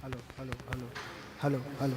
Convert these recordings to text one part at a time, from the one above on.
Hello hello hello hello hello.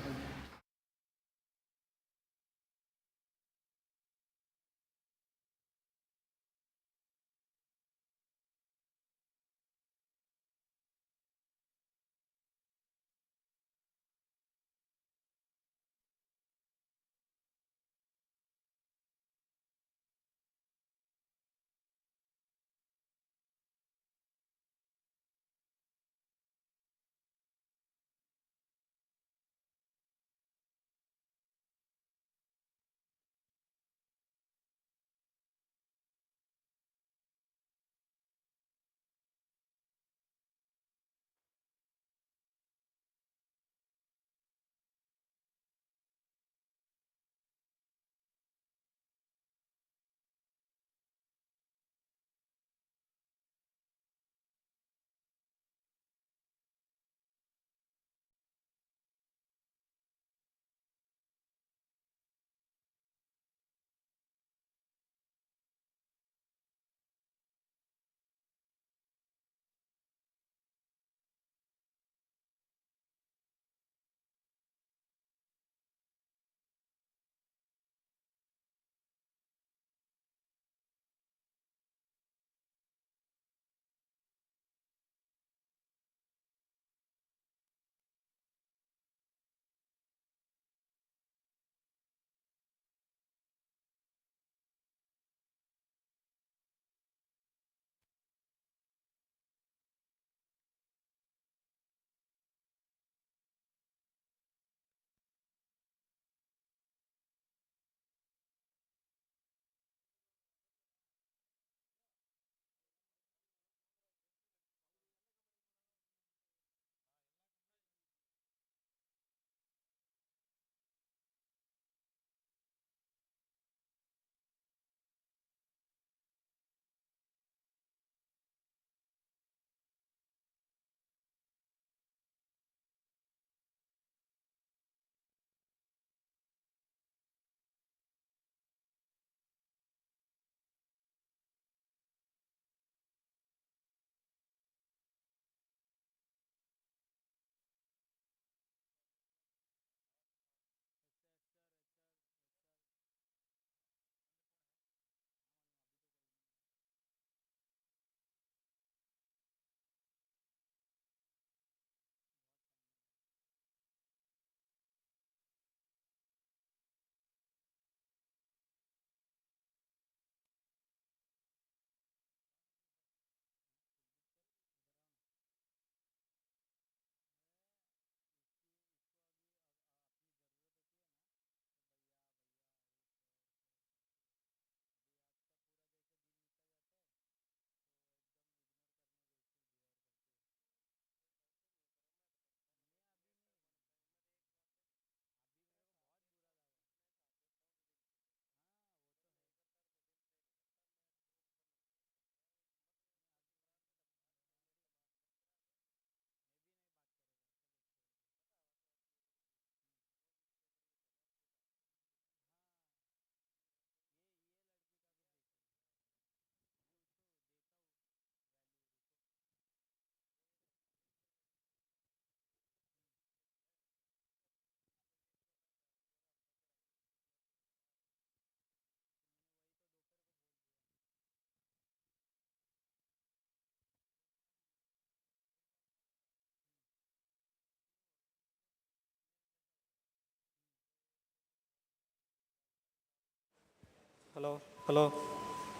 Hello hello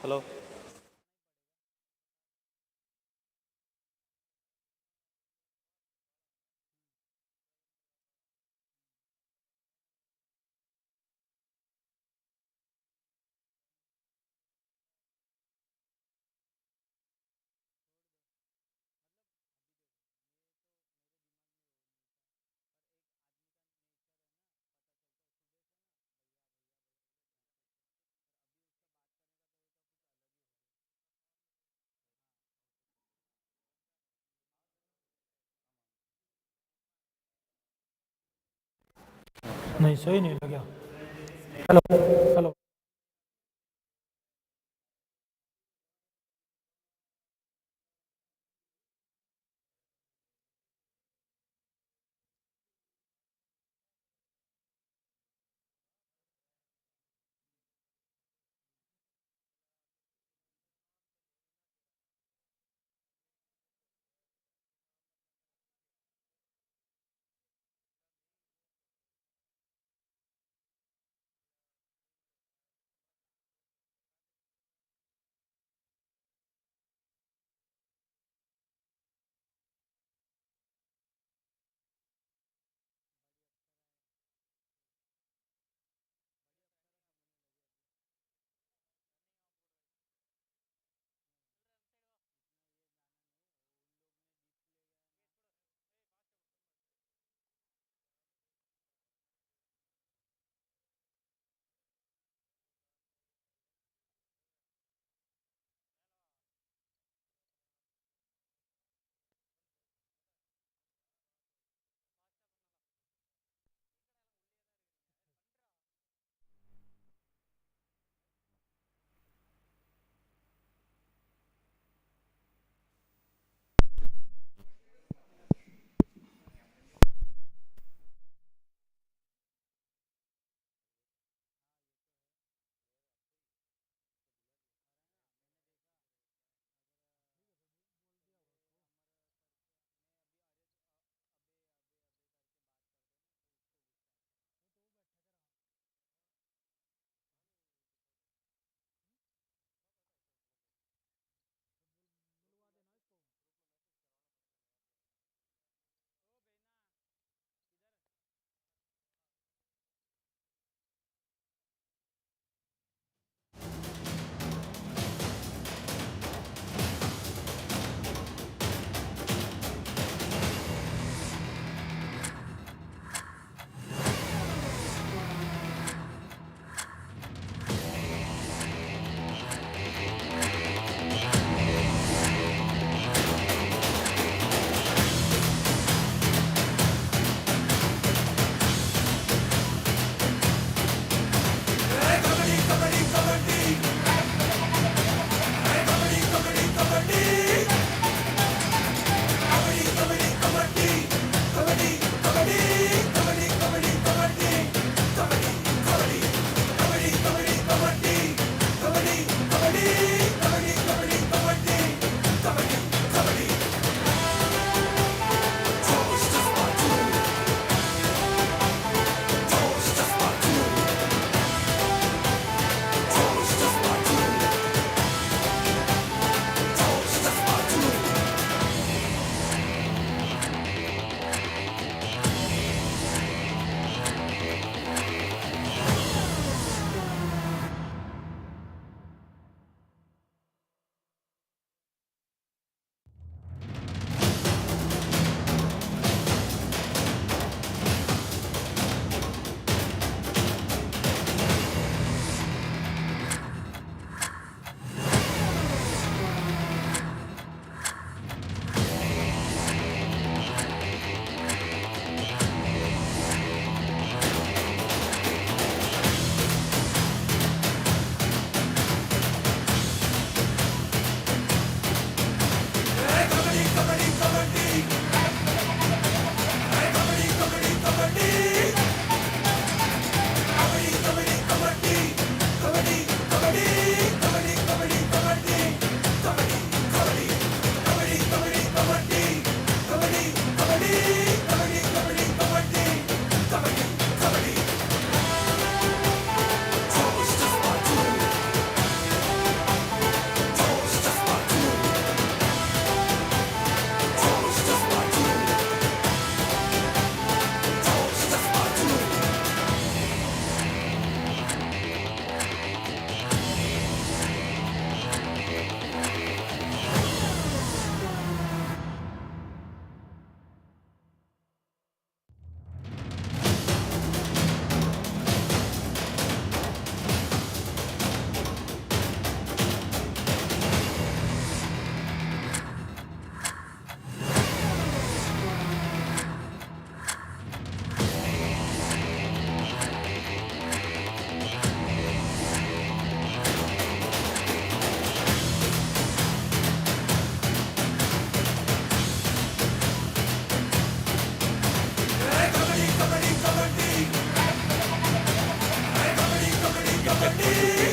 hello. नहीं सही नहीं लगा। Hello hello.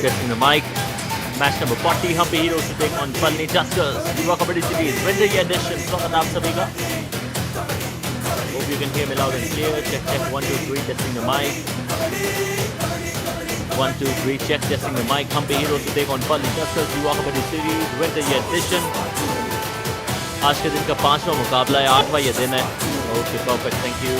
testing the mic. Match number 40, Hampi Heroes to take on Palani Tuskers. Yuva Kabaddi Series, winter year edition. स्वागत आप सभी का. Hope you can hear me loud and clear. Check, check, 1, 2, 3, testing the mic. 1, 2, 3, check, testing the mic. Hampi Heroes to take on Palani Tuskers. Yuva Kabaddi Series, winter year edition. आज के दिन का 5वां मुकाबला है, 8वां ये दिन है. Okay, perfect, thank you.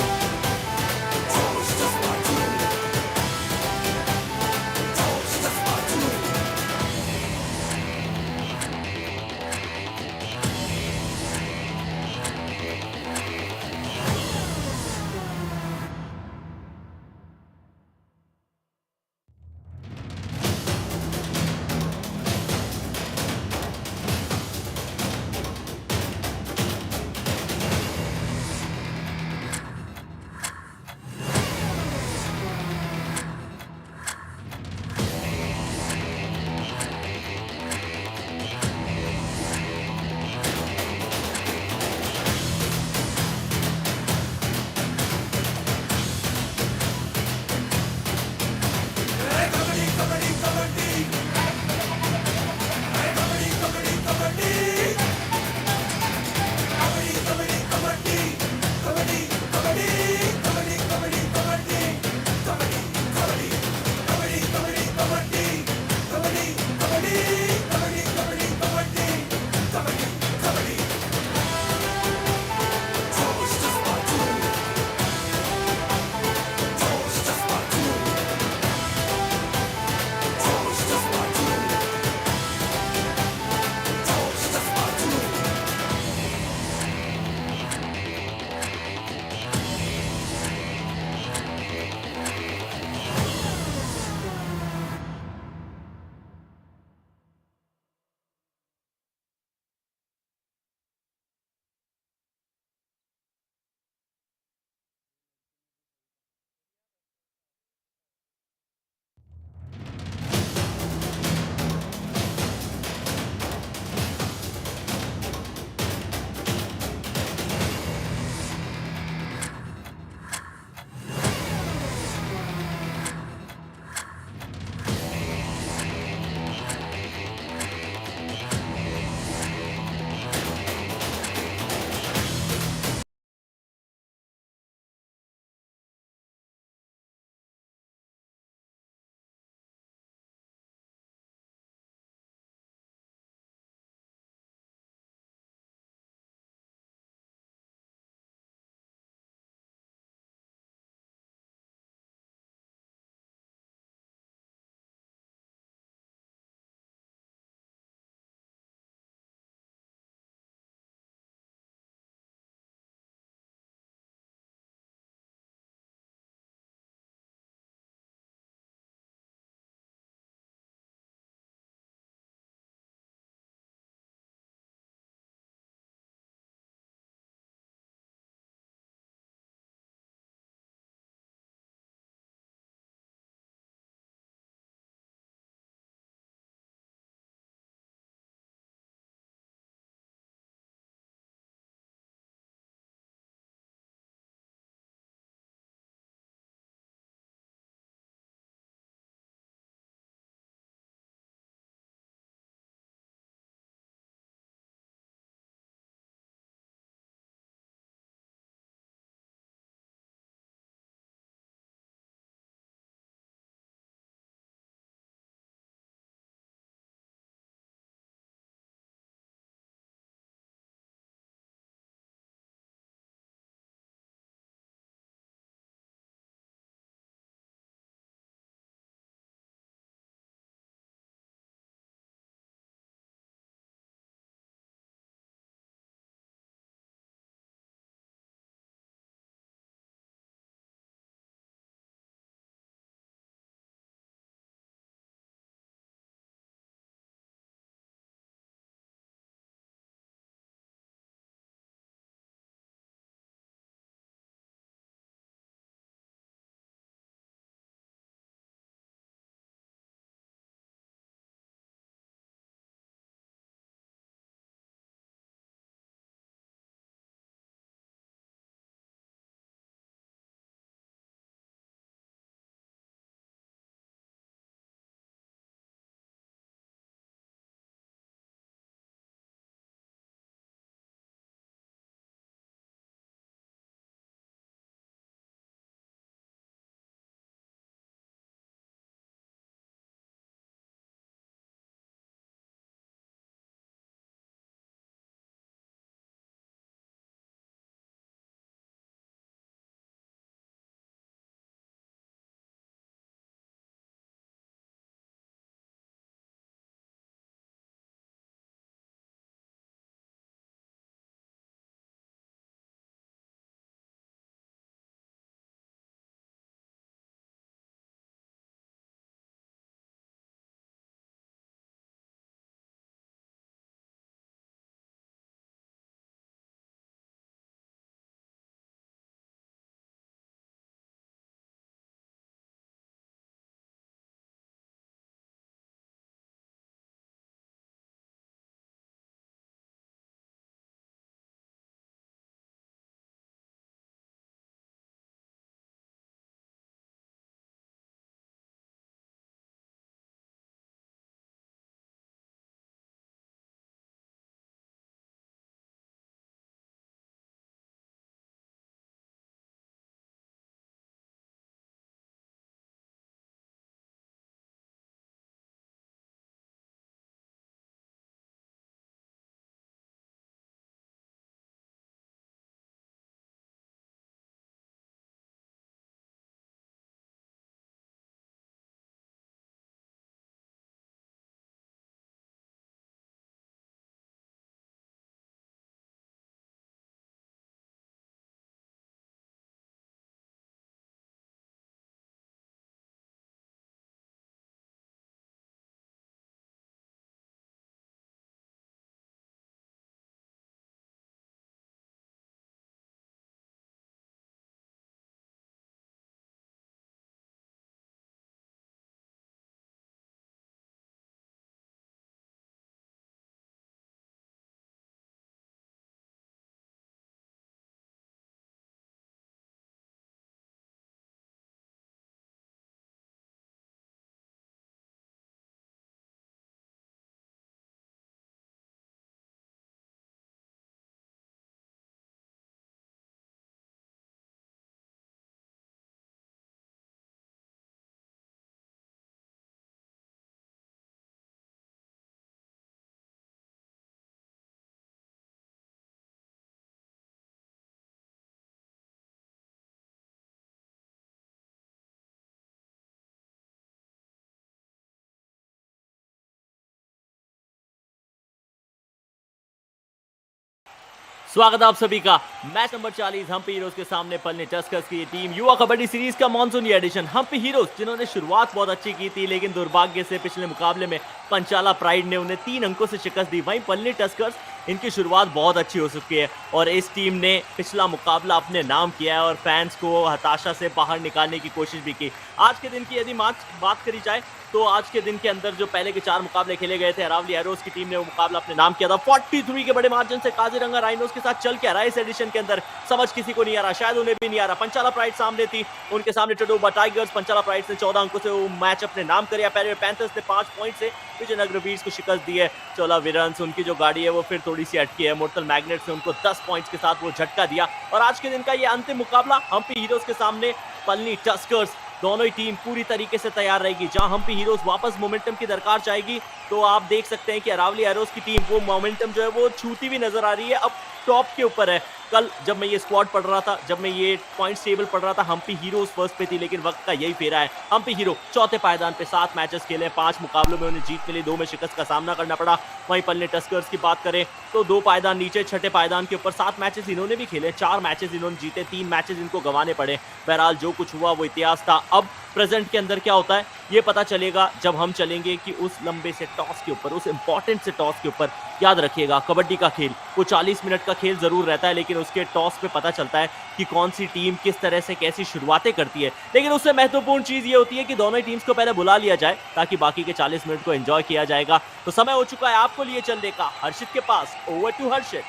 स्वागत है आप सभी का। मैच नंबर 40 हम्पी हीरोज के सामने पलनी टस्कर्स की टीम युवा कबड्डी सीरीज का मानसूनी एडिशन। हम्पी हीरोज जिन्होंने शुरुआत बहुत अच्छी की थी, लेकिन दुर्भाग्य से पिछले मुकाबले में पंचाला प्राइड ने उन्हें 3 अंकों से शिकस्त दी। वहीं पलनी टस्कर्स, इनकी शुरुआत बहुत अच्छी हो चुकी है और इस टीम ने पिछला मुकाबला अपने नाम किया है और फैंस को हताशा से बाहर निकालने की कोशिश भी की। आज के दिन की यदि बात करी जाए तो आज के दिन के अंदर जो पहले के 4 मुकाबले खेले गए थे, अरावली एरोज की टीम ने वो मुकाबला अपने नाम किया था। 43 के बड़े मार्जिन से काजीरंगा राइनोस के साथ चल के आ रहा है इस एडिशन के अंदर। समझ किसी को नहीं आ रहा, शायद उन्हें भी नहीं आ रहा। पंचाला प्राइड सामने थी, उनके सामने टडोबा टाइगर्स। पंचाला प्राइड ने 14 अंकों से वो मैच अपने नाम किया। पेरियर पैंथर्स ने 5 पॉइंट से विजयनगर वीर्स को शिकस्त दी है। चोला वीरंस, उनकी जो गाड़ी है वो फिर थोड़ी सी अटकी है। मुर्थल मैग्नेट्स ने उनको 10 पॉइंट्स के साथ वो झटका दिया। और आज के दिन का ये अंतिम मुकाबला हम्पी हीरोज के सामने पलनी टस्कर्स। दोनों ही टीम पूरी तरीके से तैयार रहेगी। जहां हम्पी हीरोज वापस मोमेंटम की दरकार चाहेगी, तो आप देख सकते हैं कि अरावली एरोज की टीम वो मोमेंटम जो है वो छूती भी नजर आ रही है। अब टॉप के ऊपर है। कल जब मैं ये स्क्वाड पढ़ रहा था, जब मैं ये पॉइंट्स टेबल पढ़ रहा था, हम्पी हीरोज फर्स्ट पे थी, लेकिन वक्त का यही फेरा है। हम्पी हीरो चौथे पायदान पे 7 मैचेस खेले, 5 मुकाबलों में उन्हें जीत मिली, 2 में शिकस्त का सामना करना पड़ा। वहीं पलनी टस्कर्स की बात करें तो 2 पायदान नीचे, छठे पायदान के ऊपर 7 मैचेस इन्होंने भी खेले, 4 मैचेस इन्होंने जीते, 3 मैचेस इनको गंवाने पड़े। बहरहाल जो कुछ हुआ वो इतिहास था। अब प्रेजेंट के अंदर क्या होता है ये पता चलेगा जब हम चलेंगे कि उस लंबे से टॉस के ऊपर, उस इंपॉर्टेंट से टॉस के ऊपर। याद रखिएगा, कबड्डी का खेल वो 40 मिनट का खेल जरूर रहता है, लेकिन उसके टॉस पे पता चलता है कि कौन सी टीम किस तरह से कैसी शुरुआतें करती है। लेकिन उससे महत्वपूर्ण चीज ये होती है कि दोनों ही टीम्स को पहले बुला लिया जाए, ताकि बाकी के 40 मिनट को एंजॉय किया जाएगा। तो समय हो चुका है आपको लिए चलने का हर्षित के पास। Over to Harshit.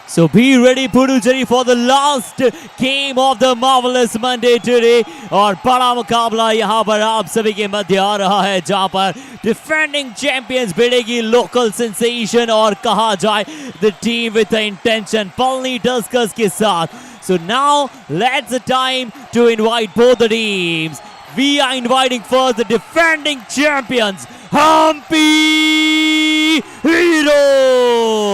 So be ready Puducherry for the last game of the marvelous Monday today। और बड़ा मुकाबला यहाँ पर आप सभी के मध्य आ रहा है, जहाँ पर डिफेंडिंग चैंपियंस भिड़ेगी लोकल सेंसेशन और कहा जाए the team with the intention Palani Tuskers के साथ। So now let's the time to invite both the teams। We are inviting first the defending champions Hampi Heroes।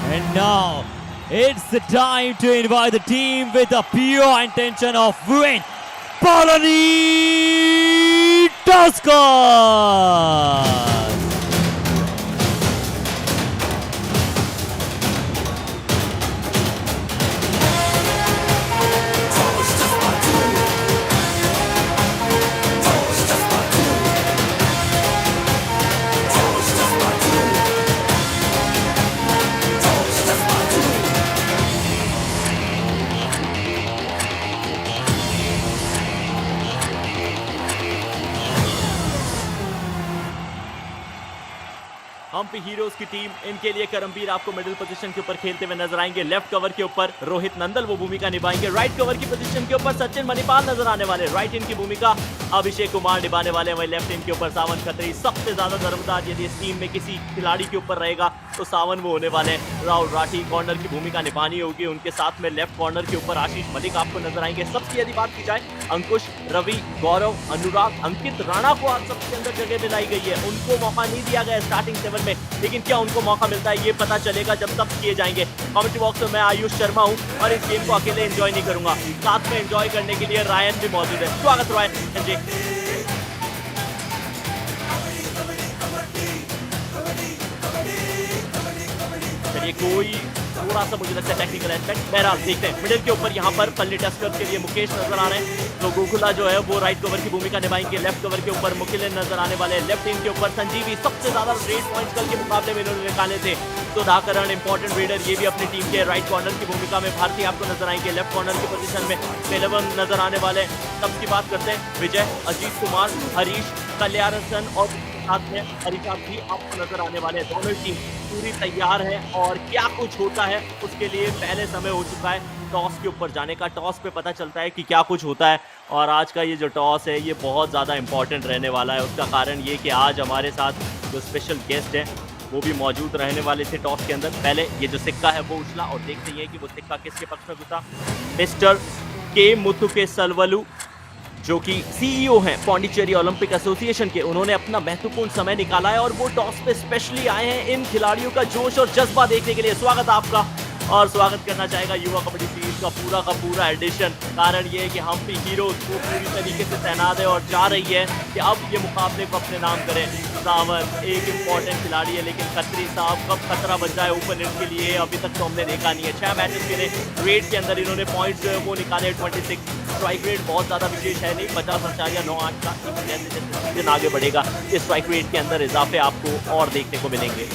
And now it's the time to invite the team with the pure intention of win, Palani Tuskers। Hampi Heroes की टीम, इनके लिए करमवीर आपको middle position के ऊपर खेलते हुए नजर आएंगे। लेफ्ट कवर के ऊपर रोहित नंदल वो भूमिका निभाएंगे। राइट कवर की पोजीशन के ऊपर सचिन मणिपाल नजर आने वाले। राइट इन की भूमिका अभिषेक कुमार निभाने वाले। वहीं लेफ्ट इन के ऊपर सावन खत्री। सबसे ज्यादा दरमदार यदि इस टीम में किसी खिलाड़ी के ऊपर रहेगा तो सावन वो होने वाले। राहुल राठी कॉर्नर की भूमिका निभानी होगी, उनके साथ में लेफ्ट कॉर्नर के ऊपर आशीष मलिक आपको नजर आएंगे। सबकी यदि बात की जाए, अंकुश, रवि, गौरव, अनुराग, अंकित राणा को आज सबके अंदर जगह दिलाई गई है। उनको मौका नहीं दिया गया स्टार्टिंग 7 में, लेकिन क्या उनको मौका मिलता है ये पता चलेगा जब सब किए जाएंगे। कमेंट्री बॉक्स में मैं आयुष शर्मा हूं और इस गेम को अकेले एंजॉय नहीं करूंगा, साथ में एंजॉय करने के लिए रायन भी मौजूद है। स्वागत रायन जी। चलिए, कोई थोड़ा सा मुझे लगता है टेक्निकल एस्पेक्ट, बहरहाल देखते हैं। मिडिल के ऊपर यहाँ पर पलनी टस्कर्स के लिए मुकेश नजर आ रहे हैं, तो गोकुला जो है वो राइट कवर की भूमिका निभाएंगे। लेफ्ट कवर के ऊपर मुकिलन नजर आने वाले। लेफ्ट इन के ऊपर संजीवी, सबसे ज्यादा रेड पॉइंट्स कल के मुकाबले में इन्होंने निकाले थे। सुधाकरण इंपॉर्टेंट रेडर, ये भी अपनी टीम के राइट कॉर्नर की भूमिका में। भारतीय आपको नजर आएंगे लेफ्ट कॉर्नर की पोजीशन में। पेलवन नजर आने वाले। सबकी बात करते हैं, विजय, अजीत कुमार, हरीश, कल्याणसन और साथ में हरिशाद भी आपको नजर आने वाले। दोनों टीम पूरी तैयार है और क्या कुछ होता है उसके लिए पहले समय हो चुका है टॉस के ऊपर जाने का। टॉस पे पता चलता है कि क्या कुछ होता है और आज का ये जो टॉस है ये बहुत ज़्यादा इंपॉर्टेंट रहने वाला है। उसका कारण ये कि आज हमारे साथ जो स्पेशल गेस्ट हैं वो भी मौजूद रहने वाले थे टॉस के अंदर। पहले ये जो सिक्का है वो उछला और देखते हैं कि वो सिक्का किसके पक्ष में घुसा। मिस्टर के मुथु के सलवलू जो कि सीईओ हैं पौंडीचेरी ओलंपिक एसोसिएशन के, उन्होंने अपना महत्वपूर्ण समय निकाला है और वो टॉस पे स्पेशली आए हैं इन खिलाड़ियों का जोश और जज्बा देखने के लिए। स्वागत आपका और स्वागत करना चाहेगा युवा कबड्डी सीरीज का पूरा एडिशन। कारण ये है कि हम्पी हीरोज को पूरी तरीके से तैनात है और चाह रही है कि अब ये मुकाबले को अपने नाम करें। सावन एक इम्पॉर्टेंट खिलाड़ी है, लेकिन खत्री साहब कब खतरा बन जाए ओपन हिट के लिए अभी तक तो हमने देखा नहीं है। 6 मैचेस खेले, रेड के अंदर इन्होंने पॉइंट्स जो है वो निकाले 26। स्ट्राइक रेट बहुत ज़्यादा विशेष है नहीं, 50.98 का। जैसे जैसे सीजन आगे बढ़ेगा इस स्ट्राइक रेट के अंदर इजाफे आपको और देखने को मिलेंगे।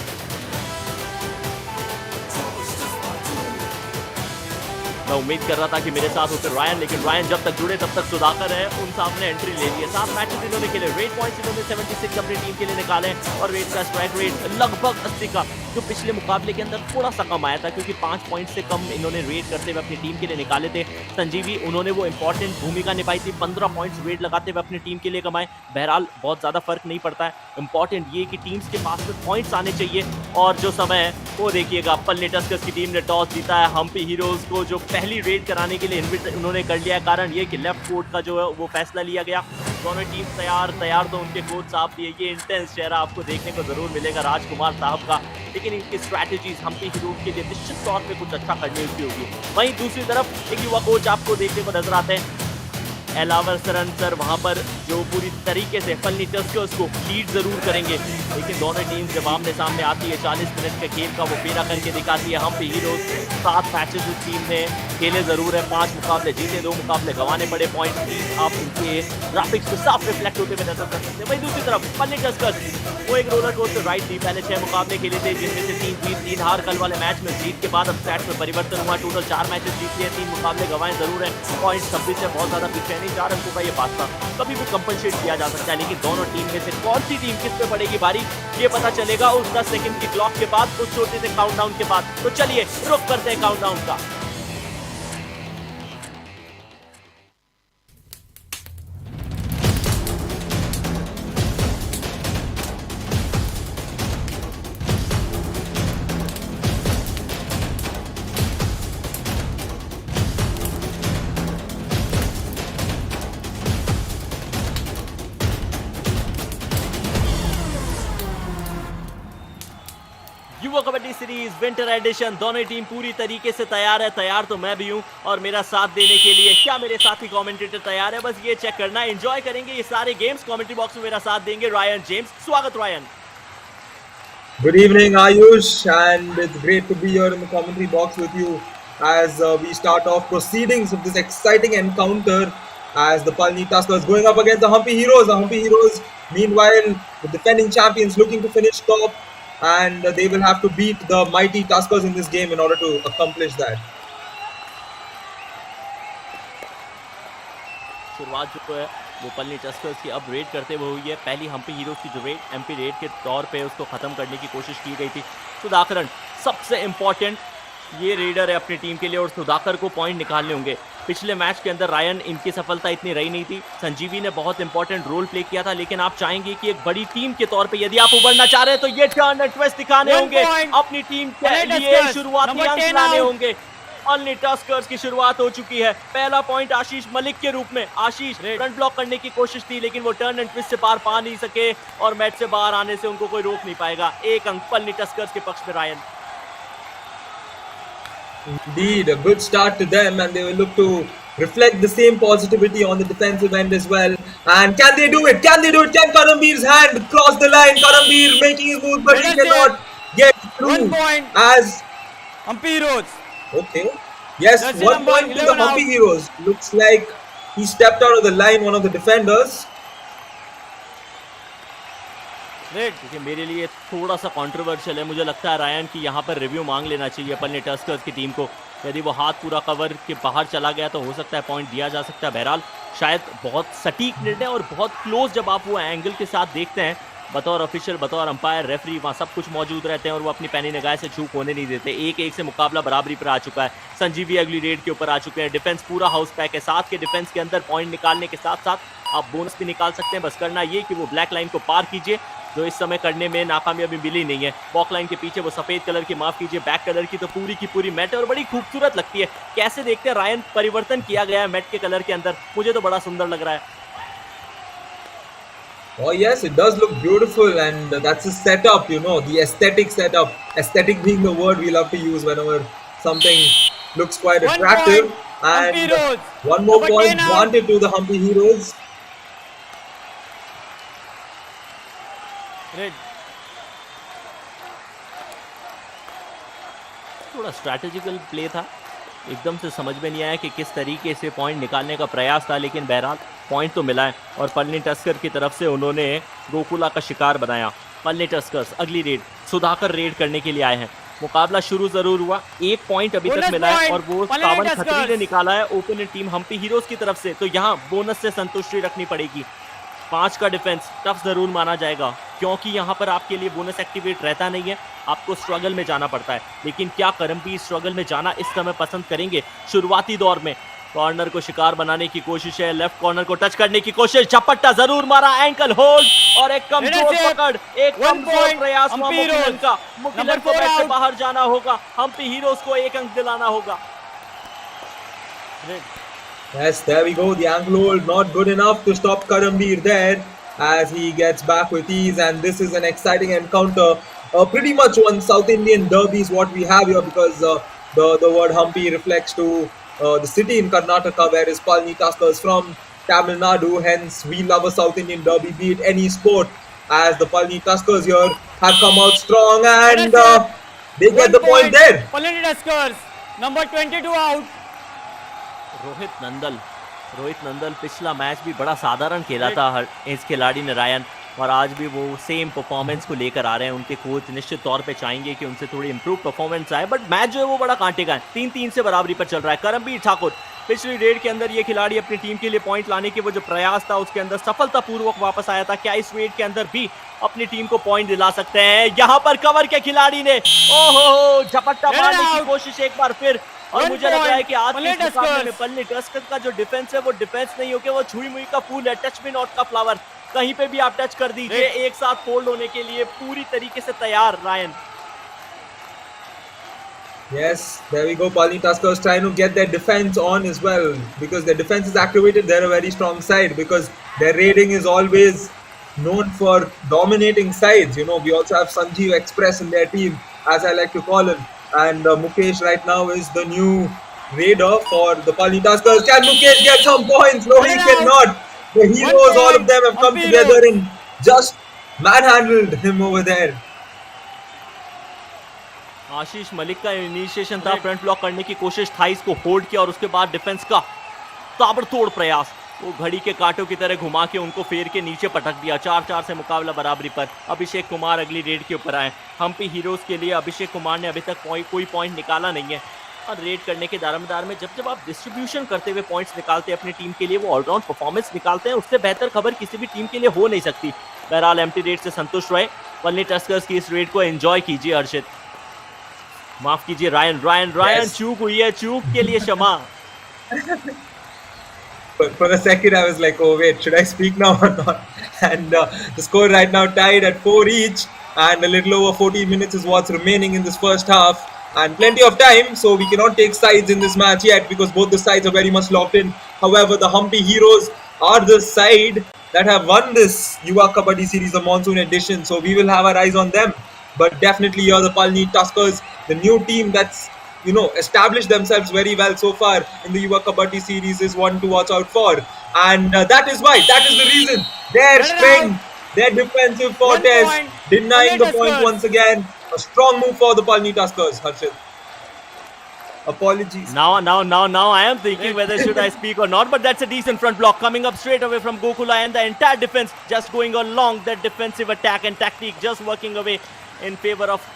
मैं उम्मीद कर रहा था कि मेरे साथ होकर रायन, लेकिन रायन जब तक जुड़े तब तक सुधाकर है, उन साहब ने एंट्री ले ली है। 7 मैचेस इन्होंने खेले, रेट पॉइंट्स इन्होंने 76 अपनी टीम के लिए निकाले और रेट का स्ट्राइक रेट लगभग 80 का, जो पिछले मुकाबले के अंदर थोड़ा सा कम आया था क्योंकि 5 पॉइंट से कम इन्होंने रेट करते हुए अपनी टीम के लिए निकाले थे। संजीवी उन्होंने वो इंपॉर्टेंट भूमिका निभाई थी, 15 पॉइंट्स रेट लगाते हुए अपनी टीम के लिए कमाए। बहरहाल बहुत ज़्यादा फर्क नहीं पड़ता है, इंपॉर्टेंट ये कि टीम्स के पास में पॉइंट्स आने चाहिए। और जो समय है वो देखिएगा, पलनी टस्कर्स की टीम ने टॉस जीता है हम्पी हीरोज को, जो पहली रेड कराने के लिए इन्विट उन्होंने कर लिया है। कारण ये कि लेफ्ट कोर्ट का जो है वो फैसला लिया गया। दोनों टीम तैयार तो उनके कोच साहब भी है। ये इंटेंस चेहरा आपको देखने को जरूर मिलेगा राजकुमार साहब का, लेकिन इनकी स्ट्रैटेजीज हम्पी हीरोज के लिए निश्चित तौर पे कुछ अच्छा करने की होगी। वहीं दूसरी तरफ एक युवा कोच आपको देखने को नजर आते हैं, एलावर सरन सर, वहाँ पर जो पूरी तरीके से पलनी टस्कर्स को लीड जरूर करेंगे, लेकिन दोनों टीम जब आमने सामने आती है 40 मिनट के खेल का वो फेरा करके दिखाती है। हम्पी हीरोज 7 मैचेस इस टीम ने खेले जरूर है, 5 मुकाबले जीते, 2 मुकाबले गंवाने पड़े। पॉइंट आप इनके ग्राफिक्स में साफ रिफ्लेक्ट होते हुए नजर कर सकते हैं। वहीं दूसरी तरफ पलनी टस्कर्स वो एक रोलर कोस्टर राइड थी। पहले 6 मुकाबले खेले थे, जिनमें से 3 जीत 3 हार। कल वाले मैच में जीत के बाद अब स्टैट्स में परिवर्तन हुआ, टोटल 4 मैचेस जीत लिए, 3 मुकाबले गंवाए जरूर है। पॉइंट 26 से बहुत ज्यादा पीछे नहीं, 4 अंकों का ये बात था। कभी भी कंपनसेट किया जा सकता है, लेकिन दोनों टीम में से कौन सी टीम किस पे पड़ेगी भारी, ये पता चलेगा उस 10 सेकंड की क्लॉक के बाद, उस छोटे से काउंटडाउन के बाद। तो चलिए रुक करते हैं काउंटडाउन का। युवा कबड्डी सीरीज विंटर एडिशन, दोनों टीम पूरी तरीके से तैयार है। तैयार तो मैं भी हूं और मेरा साथ देने के लिए क्या मेरे साथी कमेंटेटर तैयार है, बस ये चेक करना है। एंजॉय करेंगे ये सारे गेम्स। कमेंट्री बॉक्स में मेरा साथ देंगे रायन जेम्स। स्वागत Ryan. Good evening, Ayush, and it's great to be here in the commentary box with you as we start off proceedings of this exciting encounter as the Palani Tuskers going up against the Hampi Heroes. The Hampi Heroes, meanwhile, the defending champions looking to finish top, and they will have to beat the mighty Tuskers in this game in order to accomplish that. शुरुआत जो है वो Palani Tuskers की अब red करते हुए हुई है। पहली हम्पी हीरोज की जो रेड एमपी रेड के तौर पे उसको ख़त्म करने की कोशिश की गई थी। सुधाकरन सबसे इम्पॉर्टेंट ये रेडर है अपनी टीम के लिए और सुधाकर को पॉइंट निकालने होंगे। पिछले मैच के अंदर रायन इनकी सफलता इतनी रही नहीं थी। संजीवी ने बहुत इंपॉर्टेंट रोल प्ले किया था, लेकिन आप चाहेंगे कि एक बड़ी टीम के तौर पे यदि आप उभरना चाह रहे हैं तो ये टर्न एंड ट्विस्ट दिखाने होंगे, अपनी टीम के लिए शुरुआती अंक लाने होंगे। पलनी टस्कर्स की शुरुआत हो चुकी है। पहला पॉइंट आशीष मलिक के रूप में। आशीष फ्रंट ब्लॉक करने की कोशिश थी, लेकिन वो टर्न एंड ट्विस्ट से पार पा नहीं सके और मैच से बाहर आने से उनको कोई रोक नहीं पाएगा। 1 अंक पलनी टस्कर्स के पक्ष में Ryan. Indeed, a good start to them, and they will look to reflect the same positivity on the defensive end as well. And can they do it? Can they do it? Can Karambir's hand cross the line? Karambir making his move, but he cannot get through. 1 point. As Hampi Heroes. okay, yes, Jersey 1 number point to the 11 Hampi out. Heroes. Looks like he stepped out of the line, one of the defenders. देखिए मेरे लिए थोड़ा सा controversial है। मुझे लगता है Ryan की यहाँ पर रिव्यू मांग लेना चाहिए पलनी टस्कर्स की टीम को। यदि वो हाथ पूरा कवर के बाहर चला गया तो हो सकता है पॉइंट दिया जा सकता है। बहरहाल शायद बहुत सटीक निर्णय और बहुत क्लोज जब आप वो एंगल के साथ देखते हैं, बतौर ऑफिशियल, बतौर अंपायर, रेफरी, वहाँ सब कुछ मौजूद रहते हैं और वो अपनी पैनी निगाह से चूक होने नहीं देते। 1-1 से मुकाबला बराबरी पर आ चुका है। संजीवी अगली रेड के ऊपर आ चुके हैं। डिफेंस पूरा हाउस पैक है। 7 के डिफेंस के अंदर पॉइंट निकालने के साथ साथ आप बोनस भी निकाल सकते हैं। बस करना ये कि वो ब्लैक लाइन को पार कीजिए, जो इस समय करने में नाकामयाबी मिली नहीं है। बॉक लाइन के पीछे वो सफेद कलर की, माफ कीजिए बैक कलर की तो पूरी की पूरी मैट है और बड़ी खूबसूरत लगती है। कैसे देखते हैं रायन, परिवर्तन किया गया है मैट के कलर के अंदर, मुझे तो बड़ा सुंदर लग रहा है। Oh yes, it does look beautiful, and that's a setup, you know, the aesthetic setup. Aesthetic being the word we love to use whenever something looks quite attractive. And one more point granted to the Hampi Heroes. थोड़ा strategical play था, एकदम से समझ में नहीं आया कि किस तरीके से पॉइंट निकालने का प्रयास था, लेकिन बहरहाल पॉइंट तो मिला है और पलनी टस्कर की तरफ से उन्होंने गोकुला का शिकार बनाया। पलनी टस्कर्स अगली रेड, सुधाकर रेड करने के लिए आए हैं। मुकाबला शुरू जरूर हुआ, 1 पॉइंट अभी तक मिला है और वो सावन खत्री ने निकाला है ओपोनेंट टीम हम्पी हीरोज की तरफ से, तो यहाँ बोनस से संतुष्टि रखनी पड़ेगी। 5 का डिफेंस टफ जरूर माना जाएगा क्योंकि यहाँ पर आपके लिए बोनस एक्टिवेट रहता नहीं है, आपको स्ट्रगल में जाना पड़ता है। लेकिन क्या करमबीर स्ट्रगल में जाना इस समय पसंद करेंगे? शुरुआती दौर में कॉर्नर को शिकार बनाने की कोशिश है, लेफ्ट कॉर्नर को टच करने की कोशिश, झपट्टा जरूर मारा, एंकल होल्ड और एक कमजोर पकड़, एक कमजोर प्रयास मुकिलन का। मुकिलन को मैच से बाहर जाना होगा, हम्पी हीरोज को 1 अंक दिलाना होगा। Yes, there we go. The ankle hold not good enough to stop Karambir there as he gets back with ease, and this is an exciting encounter. Pretty much one South Indian derby is what we have here because the word Hampi reflects to the city in Karnataka, whereas Palani Tuskers from Tamil Nadu. Hence, we love a South Indian derby, be it any sport. As the Palani Tuskers here have come out strong and they get the point there. Palani Tuskers, number 22 out. Rohit Nandal पिछला match भी बड़ा साधारण खेला था इस खिलाड़ी ने Ryan, और आज भी वो सेम परफॉर्मेंस को लेकर आ रहे हैं। उनके कोच निश्चित तौर पे चाहेंगे कि उनसे थोड़ी इंप्रूव परफॉर्मेंस आए, बट मैच जो है वो बड़ा कांटे का है। 3-3 से बराबरी पर चल रहा है। करमबीर ठाकुर पिछली रेड के अंदर ये खिलाड़ी अपनी टीम के लिए पॉइंट लाने के वो जो प्रयास था उसके अंदर सफलतापूर्वक वापस आया था। क्या इस रेड के अंदर भी अपनी टीम को पॉइंट दिला सकते हैं? यहाँ पर कवर के खिलाड़ी ने ओहो झपट्टा मारने की कोशिश एक बार फिर, और मुझे लग रहा है कि आज के मुकाबले में पलनी टस्कर्स का जो डिफेंस है वो डिफेंस नहीं होकर वो छुई मुई का फूल है, टच मी नॉट का फ्लावर। कहीं पे भी आप टच कर दीजिए, एक साथ फोल्ड होने के लिए पूरी तरीके से तैयार Ryan. Yes, there we go. Palani Tuskers trying to get their defense on as well because their defense is activated. They're a very strong side because their rating is always known for dominating sides. You know, we also have Sanjeev Express in their team, as I like to call him. And Mukesh right now is the new raider for the Palani Tuskers. Can Mukesh get some points? No, he cannot. The heroes, all of them have come together and just manhandled him over there. आशीष मलिक का initiation था, front block करने की कोशिश था, इसको hold किया और उसके बाद डिफेंस का ताबड़तोड़ प्रयास, वो घड़ी के कांटों की तरह घुमा के उनको फेर के नीचे पटक दिया। 4-4 से मुकाबला बराबरी पर। अभिषेक कुमार अगली रेड के ऊपर आए। हम्पी हीरोज के लिए अभिषेक कुमार ने अभी तक कोई पॉइंट निकाला नहीं है, और रेड करने के दारोमदार में जब आप डिस्ट्रीब्यूशन करते हुए पॉइंट्स निकालते हैं अपनी टीम के लिए, वो ऑलराउंड परफॉर्मेंस निकालते हैं, उससे बेहतर खबर किसी भी टीम के लिए हो नहीं सकती। बहरहाल एम्प्टी रेड से संतुष्ट रहे, पलनी टस्कर्स की इस रेड को एंजॉय कीजिए। हर्षित माफ कीजिए रायन Yes. चूक हुई है, चूक के लिए क्षमा। For a second, I was like, oh wait, should I speak now or not? And the score right now tied at 4 each, and a little over 14 minutes is what's remaining in this first half, and plenty of time, so we cannot take sides in this match yet because both the sides are very much locked in. However, the Hampi Heroes are the side that have won this Yuva Kabaddi series, the monsoon edition, so we will have our eyes on them. But definitely here the Palani Tuskers, the new team that's established themselves very well so far in the Yuva Kabaddi series, is one to watch out for. And that is the reason. Their strength, their defensive fortress, denying the point once again. A strong move for the Palani Tuskers, Harshit. Apologies. Now I am thinking whether should I speak or not, but that's a decent front block coming up straight away from Gokula, and the entire defense just going along that defensive attack and tactic, just working away in favor of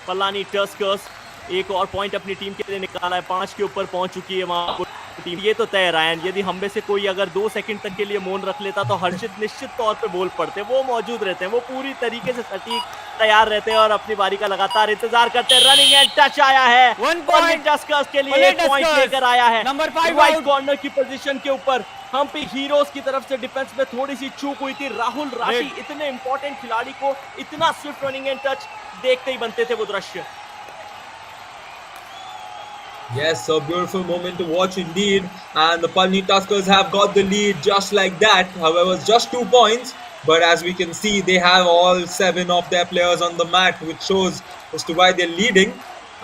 Palani Tuskers. एक और point अपनी team के लिए निकाला है, 5 के ऊपर पहुंच चुकी है वहां टीम। ये तो तय रायन, यदि हम में से कोई अगर 2 सेकंड तक के लिए मौन रख लेता तो हर्षित निश्चित तौर पे बोल पड़ते। वो मौजूद रहते हैं, वो पूरी तरीके से सटीक तैयार रहते हैं और अपनी बारी का लगातार इंतजार करते हैं। रनिंग एंड टच आया है, 1 पॉइंट टस्कर्स के लिए 1 पॉइंट लेकर आया है। नंबर 5 राइट कॉर्नर की पोजीशन के ऊपर हम्पी हीरोज की तरफ से डिफेंस में थोड़ी सी चूक हुई थी। राहुल राठी इतने इंपॉर्टेंट खिलाड़ी को इतना स्विफ्ट रनिंग एंड टच देखते ही बनते थे वो दृश्य। Yes, a beautiful moment to watch indeed. And the Palani Tuskers have got the lead just like that. However, it's just 2 points. But as we can see, they have all 7 of their players on the mat, which shows as to why they're leading.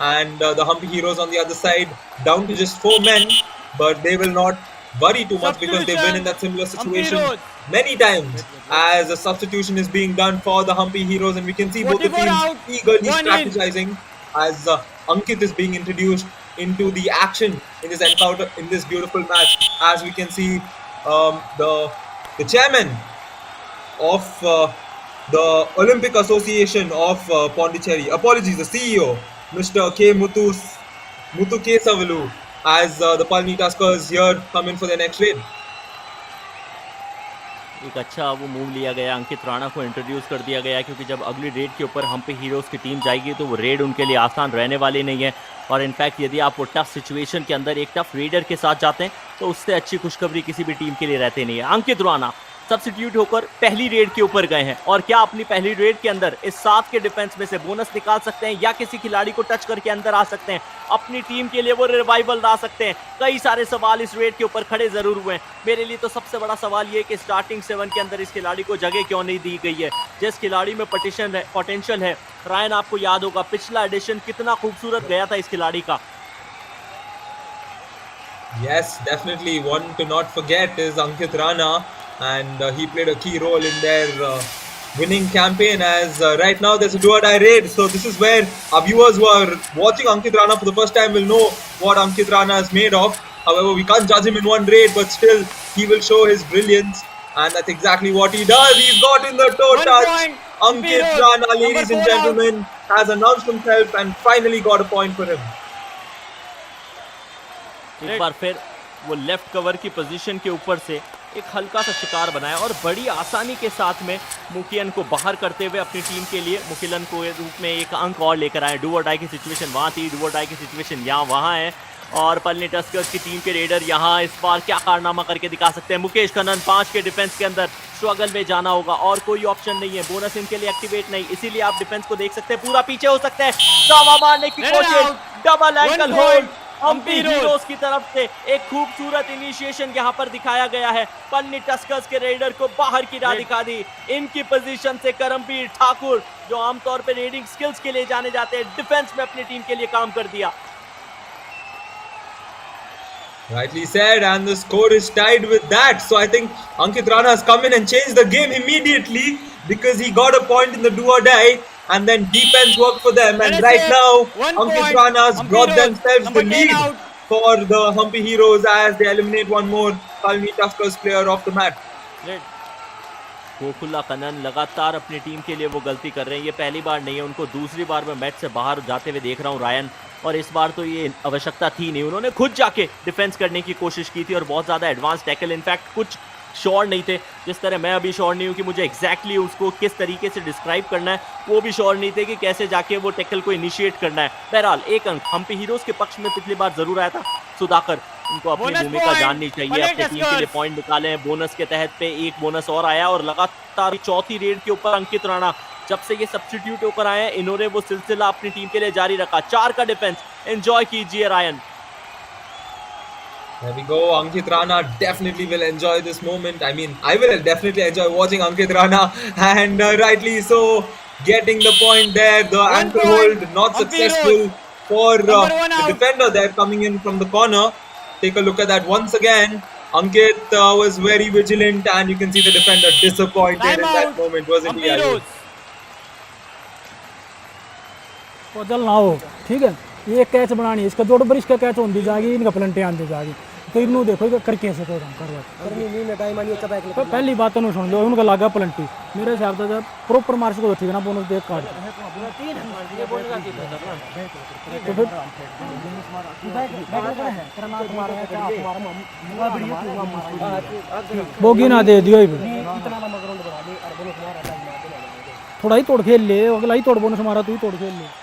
And the Hampi Heroes on the other side, down to just 4 men. But they will not worry too much because they've been in that similar situation many times as a substitution is being done for the Hampi Heroes. And we can see both the teams eagerly strategizing as Ankit is being introduced into the action in this encounter, in this beautiful match. As we can see, the chairman of the Olympic Association of Pondicherry, apologies, the CEO, Mr. Muthu K. Savalu, as the Palani Tuskers here come in for their next raid. एक अच्छा वो move लिया गया, अंकित राणा को introduce कर दिया गया, क्योंकि जब अगली रेड के ऊपर हम्पी हीरोज़ की टीम जाएगी तो वो रेड उनके लिए आसान रहने वाली नहीं है। और इनफैक्ट यदि आप वो टफ सिचुएशन के अंदर एक टफ रेडर के साथ जाते हैं तो उससे अच्छी खुशखबरी किसी भी टीम के लिए रहती नहीं है। अंकित राणा सब्स्टिट्यूट होकर पहली रेड के ऊपर गए हैं और क्या अपनी पहली रेड के अंदर इस 7 के डिफेंस में से बोनस निकाल सकते हैं या किसी खिलाड़ी को टच करके अंदर आ सकते हैं, अपनी टीम के लिए वो रिवाइवल ला सकते हैं। कई सारे सवाल इस रेड के ऊपर खड़े जरूर हुए हैं। मेरे लिए तो सबसे बड़ा सवाल ये कि स्टार्टिंग 7 के अंदर इस खिलाड़ी को जगह क्यों नहीं दी गई है, जिस खिलाड़ी में पोटेंशियल है। रायन, आपको याद होगा पिछला एडिशन कितना खूबसूरत गया था इस खिलाड़ी का। Yes, definitely. One to not forget is Ankit Rana, and he played a key role in their winning campaign. As right now there's a do-or-die raid, so this is where our viewers who are watching Ankit Rana for the first time will know what Ankit Rana is made of. However, we can't judge him in one raid, but still he will show his brilliance, and that's exactly what he does. He's got in the toe touch. Ankit Rana, ladies and gentlemen, has announced himself and finally got a point for him. एक बार फिर वो left cover की position के ऊपर से एक हल्का सा शिकार बनाया और बड़ी आसानी के साथ में मुखियन को बाहर करते हुए अपनी टीम के लिए मुखिलन को रूप में एक अंक और लेकर आए। डू और डाई की सिचुएशन वहाँ थी, डू और डाई की सिचुएशन यहाँ वहाँ है, और पलनी टस्कर्स की टीम के रेडर यहाँ इस बार क्या कारनामा करके दिखा सकते हैं। मुकेश कन्नन 5 के डिफेंस के अंदर स्ट्रगल में जाना होगा और कोई ऑप्शन नहीं है, बोनस इनके लिए एक्टिवेट नहीं, इसीलिए आप डिफेंस को देख सकते हैं पूरा पीछे हो सकते हैं। दावा मारने की कोशिश, double ankle hold Hampi Heroes की तरफ से एक खूबसूरत इनिशिएशन यहाँ पर दिखाया गया है। पलनी टस्कर्स के रेडर को बाहर की राह दिखा दी। इनकी पोजीशन से करमवीर ठाकुर, जो आमतौर पर रेडिंग स्किल्स के लिए जाने जाते हैं, डिफेंस में अपनी टीम के लिए काम कर दिया। Rightly said, and the score is tied with that. So I think Ankit Rana has come in and changed the game immediately because he got a point in the do or die, and then defense worked for them. And right now, Ankit Rana has brought themselves the lead for the Hampi Heroes as they eliminate one more Palani Tuskers player off the mat. Gokula Kanan लगातार अपनी team के लिए वो गलती कर रहे हैं। ये पहली बार नहीं है, उनको दूसरी बार मैं मैच से बाहर जाते हुए देख रहा हूँ रायन, और इस बार तो ये आवश्यकता थी नहीं। उन्होंने खुद जाके डिफेंस करने की कोशिश की थी और बहुत ज़्यादा एडवांस टैकल, इनफैक्ट कुछ श्योर नहीं थे, जिस तरह मैं अभी श्योर नहीं हूँ कि मुझे एग्जैक्टली उसको किस तरीके से डिस्क्राइब करना है, वो भी श्योर नहीं थे कि कैसे जाके वो टैकल को इनिशिएट करना है। बहरहाल एक अंक हम्पी हीरोज के पक्ष में पिछली बार जरूर आया था। सुधाकर, उनको अपनी भूमिका जाननी चाहिए, अपनी टीम के लिए पॉइंट निकाले हैं। बोनस के तहत पे एक बोनस और आया और लगातार चौथी रेड के ऊपर अंकित राणा जब से ये सब्स्टिट्यूट होकर आए हैं, इन्होंने वो सिलसिला अपनी टीम के लिए जारी रखा। 4 का डिफेंस, एंजॉय कीजिए Ryan. There we go. Ankit Rana definitely will enjoy this moment. I mean, I will definitely enjoy watching Ankit Rana, and rightly so, getting the point there. The ankle hold not successful for the defender there coming in from the corner. Take a look at that once again. Ankit was very vigilant, and you can see the defender disappointed in that moment, wasn't he? बदल ना हो, ठीक है। ये catch बनानी, इसका जोड़ बरिश का कैच होती जाएगी, इनका प्लंटे आती जाएगी, तो इनू देखो करके ऐसे कोई काम कर। पहली बात तो सुन लो, उनका लागा प्लंटी, मेरे हिसाब से प्रॉपर मार्क्स को ठीक है ना, बोनस देख कार्ड तो फिर बोगी ना दे दियो, थोड़ा ही तोड़ खेल ले, अगला ही तोड़ बोनस हमारा, तू ही तोड़ खेल ले।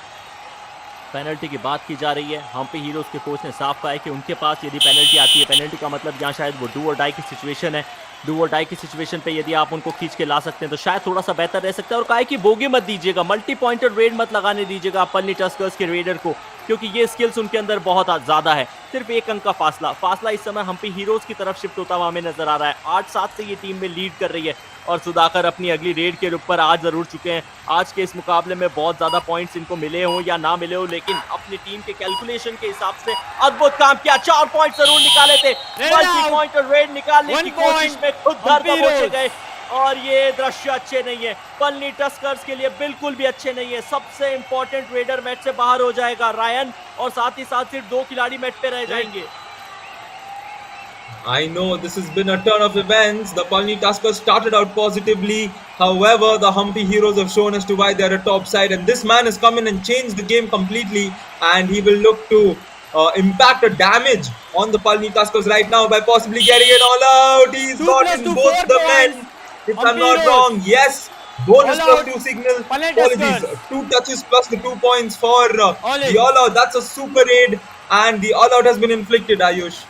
पेनल्टी की बात की जा रही है। हम्पी हीरोज के कोच ने साफ कहा है कि उनके पास यदि पेनल्टी आती है, पेनल्टी का मतलब यहाँ शायद वो डू और डाई की सिचुएशन है, डू और डाई की सिचुएशन पे यदि आप उनको खींच के ला सकते हैं तो शायद थोड़ा सा बेहतर रह सकता है। और कहा है कि बोगी मत दीजिएगा, मल्टी पॉइंटेड रेड मत लगाने दीजिएगा पलनी टस्कर्स के रेडर को, क्योंकि ये स्किल्स उनके अंदर बहुत ज़्यादा है। सिर्फ 1 अंक का फासला इस समय हम्पी हीरोज की तरफ शिफ्ट होता हुआ हमें नजर आ रहा है। 8-7 से ये टीम में लीड कर रही है और सुधाकर अपनी अगली रेड के ऊपर आ जरूर चुके हैं। आज के इस मुकाबले में बहुत ज़्यादा पॉइंट्स इनको मिले हो या ना मिले हो, लेकिन अपनी टीम के कैलकुलेशन के हिसाब से अद्भुत काम किया। 4 पॉइंट जरूर निकाले थे, मल्टी पॉइंट रेड निकालने की कोशिश में खुद घर पर पहुंचे गए और ये दृश्य अच्छे नहीं है, पलनी टस्कर्स के लिए बिल्कुल भी अच्छे नहीं है। सबसे इंपॉर्टेंट रेडर मैच से बाहर हो जाएगा रायन, और साथ ही साथ सिर्फ 2 खिलाड़ी मैच पे रह जाएंगे। I know this has been a turn of events. The Palani Tuskers started out positively. However, the Hampi Heroes have shown as to why they're a top side. And this man has come in and changed the game completely. And he will look to impact a damage on the Palani Tuskers right now by possibly getting it all out. He's gotten both the men. If I'm not wrong, yes. Bonus plus 2 signal. Apologies. 2 touches plus the 2 points for the all out. That's a super raid. And the all out has been inflicted, Ayush.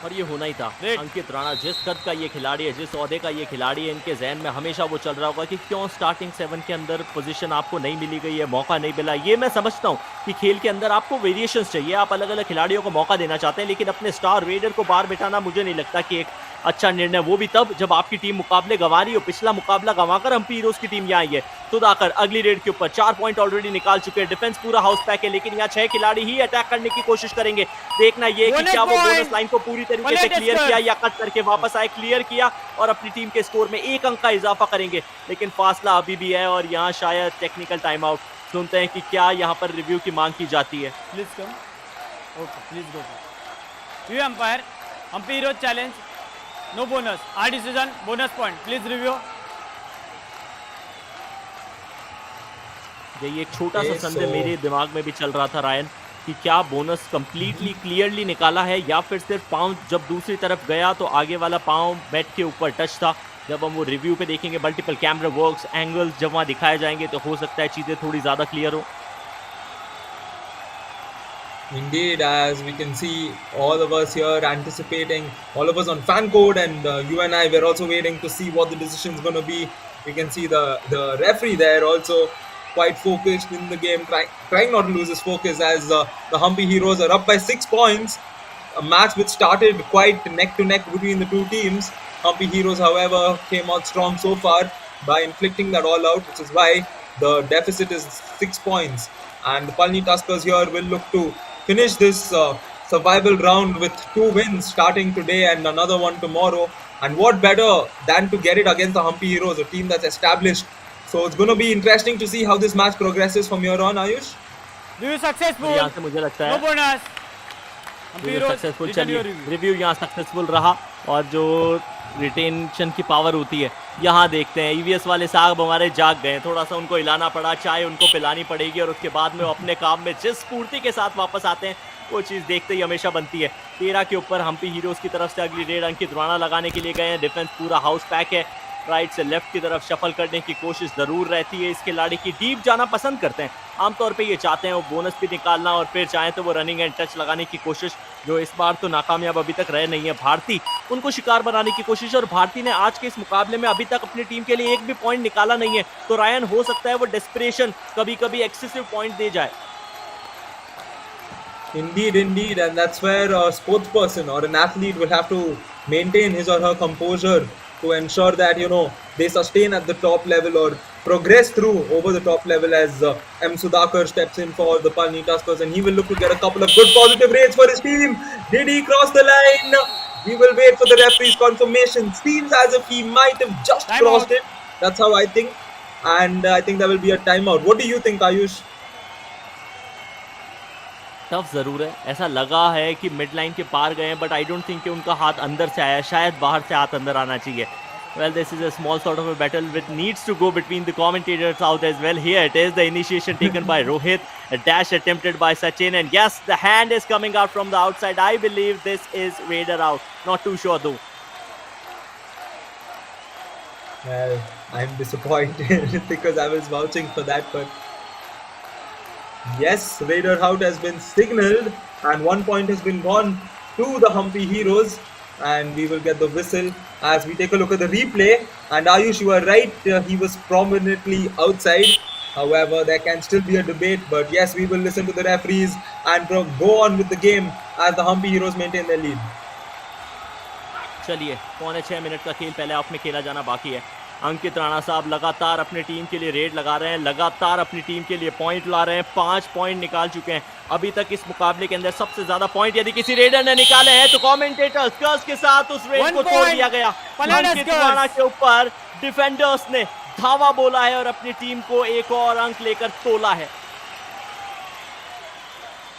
और ये होना ही था। अंकित राणा जिस कद का ये खिलाड़ी है, जिस ओहदे का ये खिलाड़ी है, इनके जहन में हमेशा वो चल रहा होगा कि क्यों स्टार्टिंग 7 के अंदर पोजीशन आपको नहीं मिली गई है, मौका नहीं मिला। ये मैं समझता हूँ कि खेल के अंदर आपको वेरिएशंस चाहिए, आप अलग अलग खिलाड़ियों को मौका देना चाहते हैं, लेकिन अपने स्टार रेडर को बाहर बिठाना मुझे नहीं लगता कि एक अच्छा निर्णय, वो भी तब जब आपकी टीम मुकाबले गंवा रही हो। पिछला मुकाबला गंवाकर हम्पी हीरोज की टीम यहाँ आई है। सुधाकर अगली रेड के ऊपर 4 पॉइंट ऑलरेडी निकाल चुके हैं। डिफेंस पूरा हाउस पैक है, लेकिन यहाँ 6 खिलाड़ी ही अटैक करने की कोशिश करेंगे। देखना ये कि क्या वो बोनस लाइन को पूरी तरीके से क्लियर किया या कट करके वापस आए, क्लियर किया और अपनी टीम के स्कोर में 1 अंक का इजाफा करेंगे। लेकिन फासला अभी भी है और यहाँ शायद टेक्निकल टाइम आउट। सुनते हैं कि क्या यहाँ पर रिव्यू की मांग की जाती है। Please come, okay please go. You umpire, Hampi Heroes challenge, no bonus, our decision, bonus point, please review. ये एक छोटा सा संदेह मेरे दिमाग में भी चल रहा था रायन, कि क्या बोनस कंप्लीटली क्लियरली निकाला है या फिर सिर्फ पाँव जब दूसरी तरफ गया तो आगे वाला पाँव बैट के ऊपर टच था। जब हम वो रिव्यू पे देखेंगे, मल्टीपल कैमरा वर्क्स, एंगल्स जब वहाँ दिखाए जाएंगे तो हो सकता है चीज़ें थोड़ी ज़्यादा क्लियर हो। Indeed, as we can see, all of us here anticipating, all of us on fan code, and you and I, we're also waiting to see what the decision is going to be. We can see the referee there also quite focused in the game, trying not to lose his focus as the Hampi Heroes are up by 6 points. A match which started quite neck to neck between the two teams. Hampi Heroes, however, came out strong so far by inflicting that all out, which is why the deficit is 6 points. And the Palani Tuskers here will look to finish this survival round with 2 wins starting today and another one tomorrow. And what better than to get it against the Hampi Heroes, a team that's established. So it's going to be interesting to see how this match progresses from here on, Ayush. Do you successful? यहाँ से मुझे लगता है No bonus. Successful, चलिए review यहाँ successful रहा। और जो रिटेंशन की पावर होती है यहाँ देखते हैं, ईवीएस वाले साहब हमारे जाग गए, थोड़ा सा उनको हिलाना पड़ा, चाय उनको पिलानी पड़ेगी और उसके बाद में वो अपने काम में जिस स्फूर्ति के साथ वापस आते हैं वो चीज़ देखते ही हमेशा बनती है। 13 के ऊपर हम्पी हीरोज़ की तरफ से अगली रेड अंकित राणा लगाने के लिए गए हैं। डिफेंस पूरा हाउस पैक है, राइट से लेफ्ट की तरफ शफल करने की कोशिश ज़रूर रहती है। इस खिलाड़ी की डीप जाना पसंद करते हैं, आमतौर पे ये चाहते हैं वो बोनस भी निकालना और फिर चाहें तो वो रनिंग एंड टच लगाने की कोशिश, जो इस बार तो नाकामयाब अभी तक रहे नहीं है। भारती उनको शिकार बनाने की कोशिश, और भारती ने आज के इस मुकाबले में अभी तक अपनी टीम के लिए एक भी पॉइंट निकाला नहीं है। तो रायन हो सकता है वो डेस्परेशन कभी कभी एक्सेसिव पॉइंट दे जाए। Indeed, and that's where a sports person or an athlete will have to maintain his or her composure to ensure that, you know, they sustain at the top level or progress through over the top level as M. Sudhakar steps in for the Palani Tuskers, and he will look to get a couple of good positive rates for his team. Did he cross the line? We will wait for the referee's confirmation. Seems as if he might have just crossed it. That's how I think. And I think there will be a timeout. What do you think, Ayush? Tough ज़रूर है, ऐसा लगा है कि mid line के पार गए हैं, but I don't think कि उनका हाथ अंदर से आया, शायद बाहर से हाथ अंदर आना चाहिए। Well, this is a small sort of a battle which needs to go between the commentators out as well. Here it is, the initiation taken by Rohit, a dash attempted by Sachin, and yes, the hand is coming out from the outside. I believe this is Raider out. Not too sure though. Well, I'm disappointed because I was vouching for that, but Yes, Raider out has been signaled and 1 point has been gone to the Hampi Heroes, and we will get the whistle as we take a look at the replay. And Ayush, you are right, he was prominently outside. However, there can still be a debate, but yes, we will listen to the referees and go on with the game as the Hampi Heroes maintain their lead. चलिए 5.25 का खेल पहले half में खेला जाना बाकी है। अंकित राणा साहब लगातार अपने टीम के लिए रेड लगा रहे हैं, लगातार अपनी टीम के लिए पॉइंट ला रहे हैं। 5 पॉइंट निकाल चुके हैं अभी तक इस मुकाबले के अंदर। सबसे ज्यादा पॉइंट यदि किसी रेडर ने निकाले हैं तो कमेंटेटर्स कर्स के साथ उस रेड को तोड़ दिया गया। अंकित राणा के ऊपर डिफेंडर्स ने धावा बोला है और अपनी टीम को एक और अंक लेकर तोला है।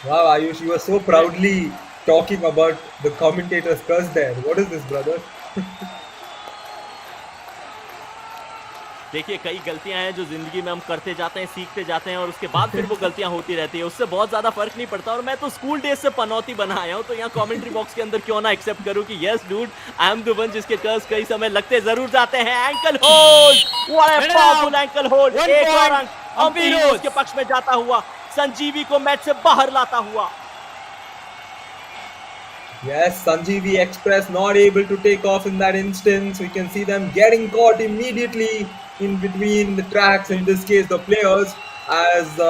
Wow, Ayush, you are so proudly talking about the commentator's curse there. What is this, brother? देखिए कई गलतियां हैं जो जिंदगी में हम करते जाते हैं, सीखते जाते हैं और उसके बाद फिर वो गलतियां होती रहती है, उससे बहुत ज्यादा फर्क नहीं पड़ता। और मैं तो स्कूल डेज से पनौती बना आया हूं, तो यहाँ कमेंट्री बॉक्स के अंदर क्यों ना एक्सेप्ट करूं कि yes dude, I am the one जिसके कर्स कई समय लगते जरूर जाते हैं। Ankle hold, what a powerful ankle hold. एक और अंक हम्पी हीरोज के पक्ष में जाता हुआ, संजीवी को मैच से बाहर लाता हुआ। Yes, Sanjeevi Express not able to take off in that instance. We can see them getting caught immediately in between the tracks, in this case the players, as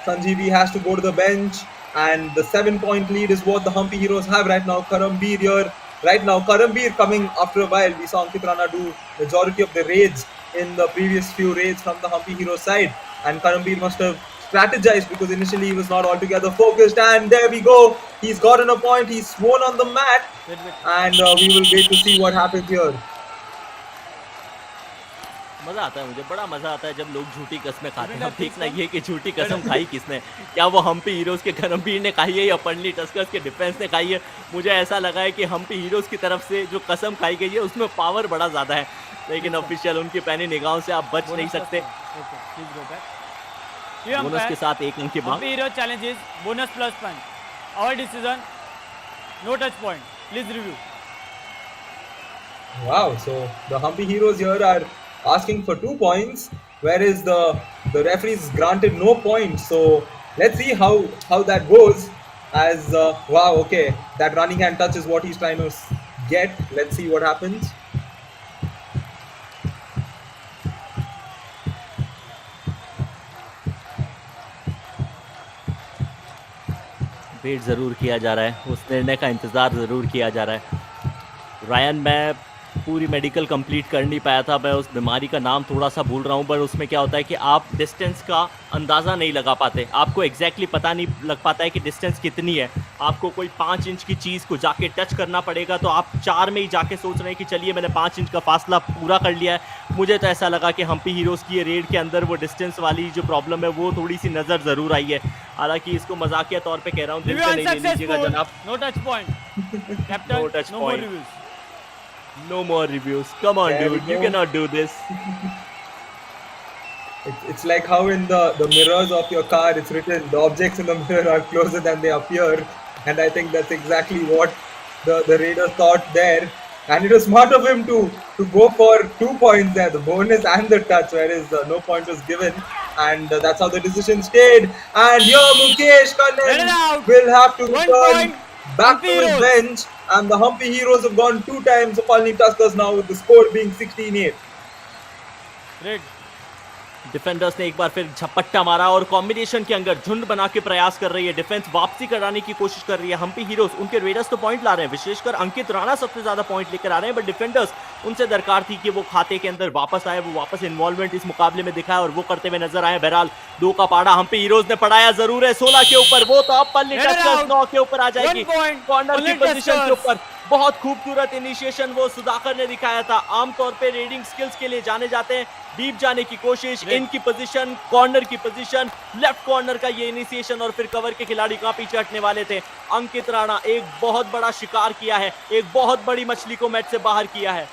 Sanjeevi has to go to the bench, and the 7-point lead is what the Hampi Heroes have right now. Karambir here, right now Karambir coming after a while. We saw Ankit Rana do majority of the raids in the previous few raids from the Hampi Heroes side, and Karambir must have strategized because initially he was not altogether focused, and there we go, he's gotten a point, he's sworn on the mat, and we will wait to see what happens here. मजा आता है, मुझे बड़ा मजा आता है जब लोग झूठी कसमें खाते हैं। अब देखना ये कि झूठी कसम खाई किसने, क्या वो हम्पी हीरोज के करमबीर ने खाई है या पलनी टस्कर्स के डिफेंस ने खाई है। मुझे ऐसा लगा है कि हम्पी हीरोज की तरफ से जो कसम खाई गई है उसमें पावर बड़ा ज्यादा है, लेकिन ऑफिशियल उनकी पैनी निगाहों से आप बच नहीं सकते। बोनस के साथ एक अंक की मांग। Hero challenges bonus plus point. Our decision, no touch point. Please review. Wow, so the Hampi Heroes here are asking for 2 points, whereas the referees granted no points. So let's see how that goes. As wow, okay, that running hand touch is what he's trying to get. Let's see what happens. Wait ज़रूर किया जा रहा है, उस निर्णय का इंतज़ार ज़रूर किया जा रहा है। रायन, मैं पूरी मेडिकल कंप्लीट कर नहीं पाया था, मैं उस बीमारी का नाम थोड़ा सा भूल रहा हूँ, पर उसमें क्या होता है कि आप डिस्टेंस का अंदाज़ा नहीं लगा पाते, आपको एग्जैक्टली पता नहीं लग पाता है कि डिस्टेंस कितनी है। आपको कोई 5 इंच की चीज़ को जाके टच करना पड़ेगा, तो आप 4 में ही जाके सोच रहे हैं कि चलिए मैंने 5 इंच का फासला पूरा कर लिया है। मुझे तो ऐसा लगा कि हम्पी हीरोज़ की ये रेड के अंदर वो डिस्टेंस वाली जो प्रॉब्लम है वो थोड़ी सी नज़र ज़रूर आई है। हालांकि इसको मजाकिया तौर पे कह रहा हूँ, दिल से नहीं ले लीजिएगा जनाब। No touch point. Captain, No touch no more point. reviews. No more reviews. Come on, There we dude. You go. cannot do this. It's like how in the mirrors of your car it's written the objects in the mirror are closer than they appear, and I think that's exactly what the Raiders thought there, and it was smart of him to go for 2 points there, the bonus and the touch, whereas no point was given, and that's how the decision stayed. And here Mukesh Let it Kannan out. will have to 1 return point. back Hampi to his Heroes. bench, and the Hampi Heroes have gone 2 times. The Palani Tuskers now with the score being 16-8. Red. Defenders ने एक बार फिर झपट्टा मारा और combination के अंदर झुंड बना के प्रयास कर रही है डिफेंस, वापसी कराने की कोशिश कर रही है हम्पी हीरोज। उनके रेडर्स तो पॉइंट ला रहे हैं, विशेषकर अंकित राणा सबसे ज्यादा पॉइंट लेकर आ रहे हैं, बट डिफेंडर्स उनसे दरकार थी कि वो खाते के अंदर वापस आए, वो वापस इन्वॉल्वमेंट इस मुकाबले में दिखाए और वो करते हुए नजर आए। बहरहाल 2 का पाड़ा हम्पी हीरोज ने पढ़ाया जरूर है 16 के ऊपर, वो तो अब पल्ली टस्कर्स 9 के ऊपर आ जाएगी। 1 point. कॉर्नर की Palani पोजीशन के Tuskers. ऊपर बहुत खूबसूरत इनिशिएशन वो सुधाकर ने दिखाया था। आमतौर पे रेडिंग स्किल्स के लिए जाने जाते हैं, डीप जाने की कोशिश, इनकी पोजीशन, कॉर्नर की पोजीशन, लेफ्ट कॉर्नर का ये इनिशिएशन और फिर कवर के खिलाड़ी कहां पीछे हटने वाले थे। अंकित राणा एक बहुत बड़ा शिकार किया है, एक बहुत बड़ी मछली को मैच से बाहर किया है।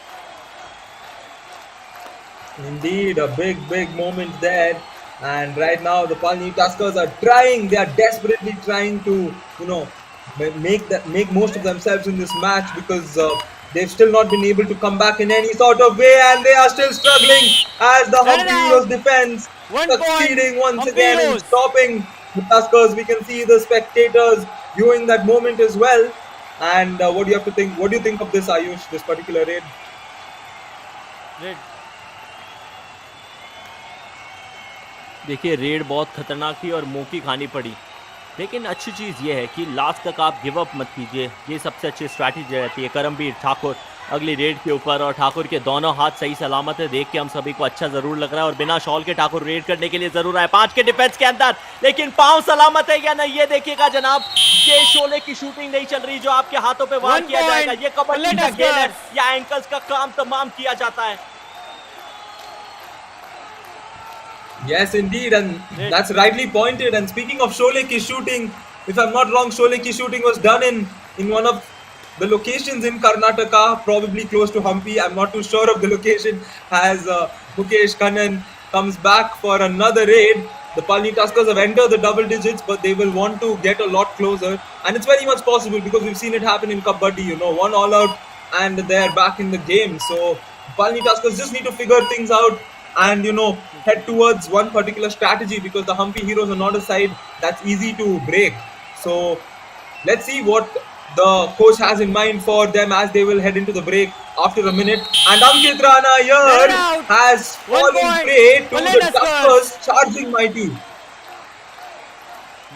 Indeed, a big moment there. And right now, the Palani Tuskers are trying. They are desperately trying to, make most of themselves in this match, because they've still not been able to come back in any sort of way, and they are still struggling as the Let it Hampi out. Heroes defense 1 point. succeeding once Hampi again in Heroes. stopping the Tuskers. We can see the spectators viewing that moment as well. And what do you have to think? What do you think of this, Ayush? This particular raid? Red. देखिए red बहुत खतरनाक थी और मुंह की खानी पड़ी, लेकिन अच्छी चीज़ ये है कि लास्ट तक आप गिव अप मत कीजिए, ये सबसे अच्छी स्ट्रैटेजी रहती है। करमवीर ठाकुर अगली रेड के ऊपर और ठाकुर के दोनों हाथ सही सलामत है, देख के हम सभी को अच्छा ज़रूर लग रहा है। और बिना शॉल के ठाकुर रेड करने के लिए ज़रूर आए 5 के डिफेंस के अंदर, लेकिन पाँव सलामत है या नहीं ये देखिएगा जनाब। ये शोले की शूटिंग नहीं चल रही जो आपके हाथों पे वार किया जाएगा, ये कबड्डी का खेल है या एंकल्स का काम तमाम किया जाता है। Yes, indeed, and that's rightly pointed. And speaking of Sholay ki shooting, if I'm not wrong, Sholay ki shooting was done in one of the locations in Karnataka, probably close to Hampi. I'm not too sure of the location. As Mukesh Kannan comes back for another raid, the Palani Tuskers have entered the double digits, but they will want to get a lot closer. And it's very much possible because we've seen it happen in Kabaddi. You know, one all out and they're back in the game. So Palani Tuskers just need to figure things out and head towards one particular strategy, because the Hampi Heroes are not a side that's easy to break. So let's see what the coach has in mind for them as they will head into the break after a minute. And Ankit Rana here has fallen prey to the Tuskers charging mighty.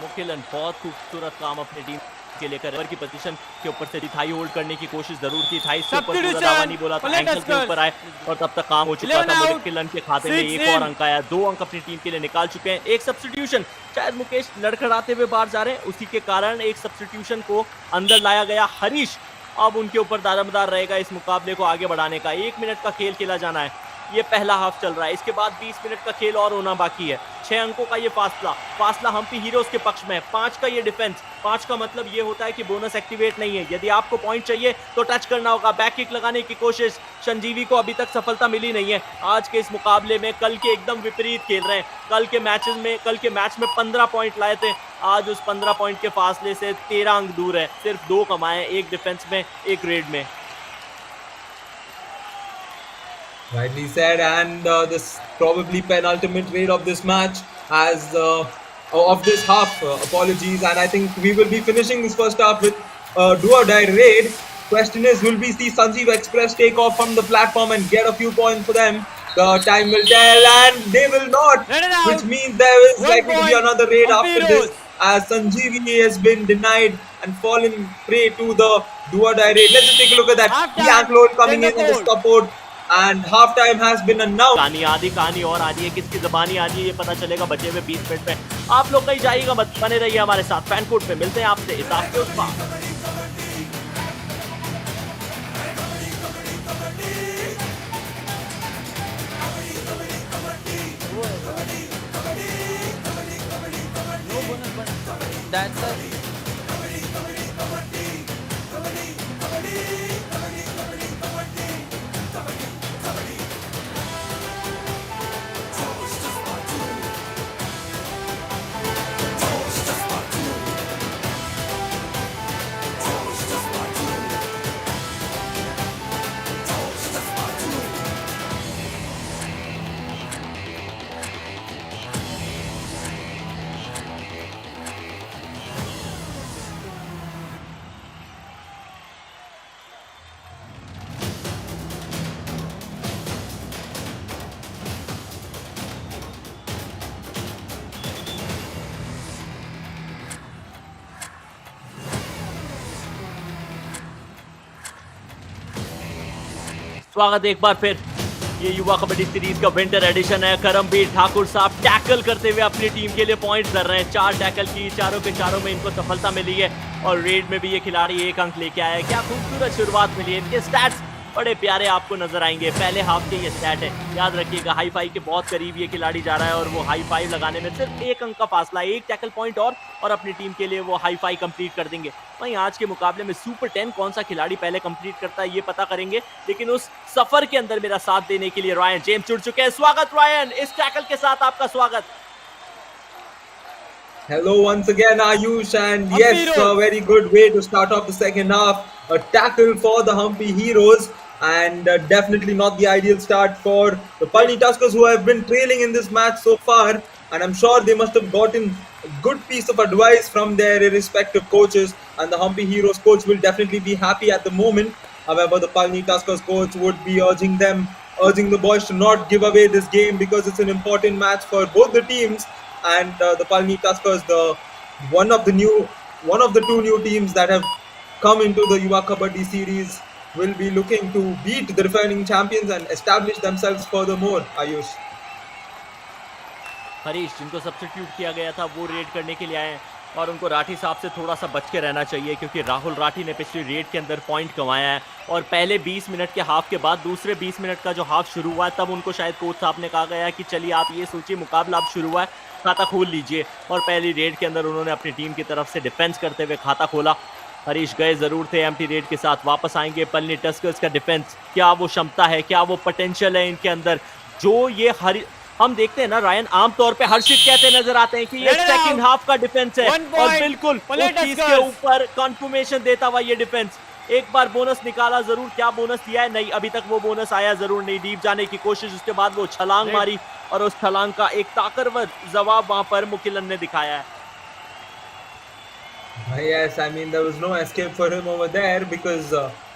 मुकिलन बहुत खूबसूरत काम अपनी team के लिए कर की position के ऊपर से थाई होल्ड करने की कोशिश जरूर की, थाई से ऊपर पूरा दावा नहीं बोला था, एंकल के ऊपर आए और तब तक काम हो चुका था। मुकिलन के खाते में एक और अंक आया, 2 अंक अपनी टीम के लिए निकाल चुके हैं। एक सब्स्टिट्यूशन शायद मुकेश लड़खड़ाते हुए बाहर जा रहे हैं, उसी के कारण एक सब्स्टिट्यूशन को अंदर लाया गया। हरीश अब उनके ऊपर दारोमदार रहेगा इस मुकाबले को आगे बढ़ाने का। 1 मिनट का खेल खेला जाना है, ये पहला हाफ चल रहा है, इसके बाद 20 मिनट का खेल और होना बाकी है। 6 अंकों का ये फासला हम्पी हीरोज के पक्ष में है। 5 का ये डिफेंस, 5 का मतलब ये होता है कि बोनस एक्टिवेट नहीं है। यदि आपको पॉइंट चाहिए तो टच करना होगा। बैक किक लगाने की कोशिश संजीवी को अभी तक सफलता मिली नहीं है। आज के इस मुकाबले में कल के एकदम विपरीत खेल रहे हैं। कल के मैच में 15 पॉइंट लाए थे, आज उस 15 पॉइंट के फासले से 13 अंक दूर है। सिर्फ 2 कमाए, 1 डिफेंस में, 1 रेड में। Rightly said, and this probably penultimate raid of this match as of this half. Apologies, and I think we will be finishing this first half with do or die raid. Question is, will we see Sanjeev Express take off from the platform and get a few points for them? The time will tell, and they will not, which means there is likely to be another raid after this, as Sanjeevi has been denied and fallen prey to the do or die raid. Let's just take a look at that. Yank load coming in as a support. And half time has been announced. कहानी और आ रही है, किसकी ज़बानी आ रही है ये पता चलेगा बचे हुए 20 मिनट में। आप लोग कहीं जाइएगा मत, बने रहिए हमारे साथ। फैन कोर्ट पे मिलते हैं आपसे इस आपके उस पार। स्वागत एक बार फिर, ये युवा कबड्डी सीरीज का विंटर एडिशन है। करमवीर ठाकुर साहब टैकल करते हुए अपनी टीम के लिए पॉइंट्स कर रहे हैं। 4 टैकल की, चारों के चारों में इनको सफलता मिली है और रेड में भी ये खिलाड़ी 1 अंक लेके आया है। क्या खूबसूरत शुरुआत मिली है। इनके स्टैट्स बड़े प्यारे आपको नजर आएंगे। पहले हाफ के ये स्टैट है, याद रखिएगा हाई फाइव के बहुत करीब ये खिलाड़ी जा रहा है और वो हाई फाइव लगाने में सिर्फ 1 अंक का फासला, 1 टैकल पॉइंट और अपनी टीम के लिए वो हाई फाइव कंप्लीट कर देंगे। वहीं आज के मुकाबले में सुपर 10 कौन सा खिलाड़ी पहले कंप्लीट करता है ये पता करेंगे, लेकिन उस सफर के अंदर मेरा साथ देने के लिए रायन जेम्स जुड़ चुके हैं। स्वागत रायन, इस टैकल के साथ आपका स्वागत। Hello once again, Ayush, and yes, a very good way to start off the second half. A tackle for the Hampi Heroes, and definitely not the ideal start for the Palani Tuskers, who have been trailing in this match so far. and I'm sure they must have gotten a good piece of advice from their respective coaches, and the Hampi Heroes coach will definitely be happy at the moment. However, the Palani Tuskers coach would be urging the boys to not give away this game because it's an important match for both the teams. And the Palani Tuskers, one of the two new teams that have come into the Yuva Kabaddi series, will be looking to beat the defending champions and establish themselves furthermore. Ayush. Harish, जिनको substitute किया गया था वो red करने के लिए आए हैं और उनको राठी साहब से थोड़ा सा बच के रहना चाहिए, क्योंकि राहुल राठी ने पिछली रेड के अंदर पॉइंट कमाया है और पहले 20 मिनट के हाफ के बाद दूसरे 20 मिनट का जो हाफ शुरू हुआ है तब उनको शायद कोच साहब ने कहा गया कि चलिए आप ये सोचिए मुकाबला अब शुरू हुआ है, खाता खोल लीजिए, और पहली रेड के अंदर उन्होंने अपनी टीम की तरफ से डिफेंस करते हुए खाता खोला। हरीश गए ज़रूर थे एम्प्टी रेड के साथ, वापस आएंगे पलनी टस्कर्स का डिफेंस, क्या वो क्षमता है, क्या वो पोटेंशियल है इनके अंदर जो ये हम देखते हैं ना रायन, आमतौर पे हर्षित कहते नजर आते हैं कि ये सेकंड हाफ का डिफेंस है और बिल्कुल उस चीज के ऊपर कंफर्मेशन देता हुआ ये डिफेंस। एक बार बोनस निकाला जरूर, क्या बोनस दिया है? नहीं, अभी तक वो बोनस आया जरूर नहीं। डीप जाने की कोशिश, उसके बाद वो छलांग मारी और उस छलांग का एक ताकतवर जवाब वहां पर मुकिलन ने दिखाया है। Yes, I mean there was no escape for him over there because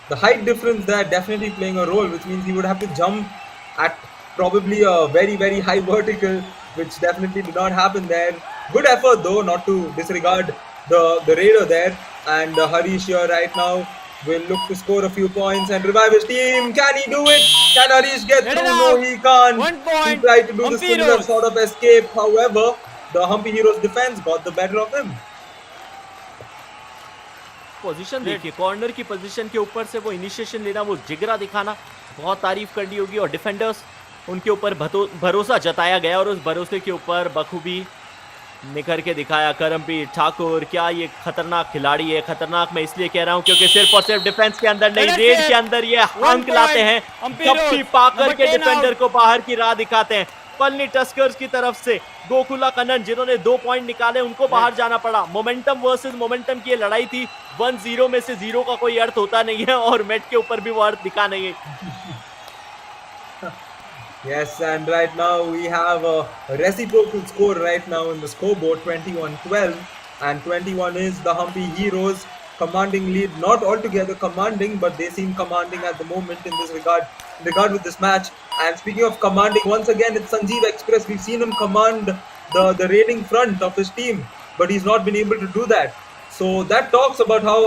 the height difference there definitely playing a role, which means he would have to jump at probably a very high vertical, which definitely did not happen there. Good effort though, not to disregard the raider there. And Harish here right now will look to score a few points and revive his team. Can he do it? Can Harish get through? No, he can't. 1 point. He tried to do the Hampi similar Heroes. sort of escape. However, the Hampi Heroes defense got the better of him. Position देखिए, corner की position के ऊपर से वो initiation लेना, वो जिगरा दिखाना, बहुत तारीफ करनी होगी। और डिफेंडर्स, उनके ऊपर भरोसा जताया गया और उस भरोसे के ऊपर बखूबी निखर के दिखाया करमवीर ठाकुर। क्या ये खतरनाक खिलाड़ी है। खतरनाक मैं इसलिए कह रहा हूं क्योंकि सिर्फ और सिर्फ डिफेंस के अंदर नहीं, रेड के अंदर ये अंक लाते हैं, कप्पी पाकर के डिफेंडर को बाहर की राह दिखाते हैं। पलनी टस्कर्स की तरफ से गोकुला कन्नन जिन्होंने 2 पॉइंट निकाले, उनको बाहर जाना पड़ा। मोमेंटम वर्सेस मोमेंटम की ये लड़ाई थी। 1-0 में से 0 का कोई अर्थ होता नहीं है और मेट के ऊपर भी वो अर्थ दिखा नहीं है। Yes, and right now we have a reciprocal score right now in the scoreboard, 21-12, and 21 is the Hampi Heroes commanding lead. Not altogether commanding, but they seem commanding at the moment in this regard with this match. And speaking of commanding, once again it's Sanjeev Express. We've seen him command the raiding front of his team, but he's not been able to do that. So that talks about how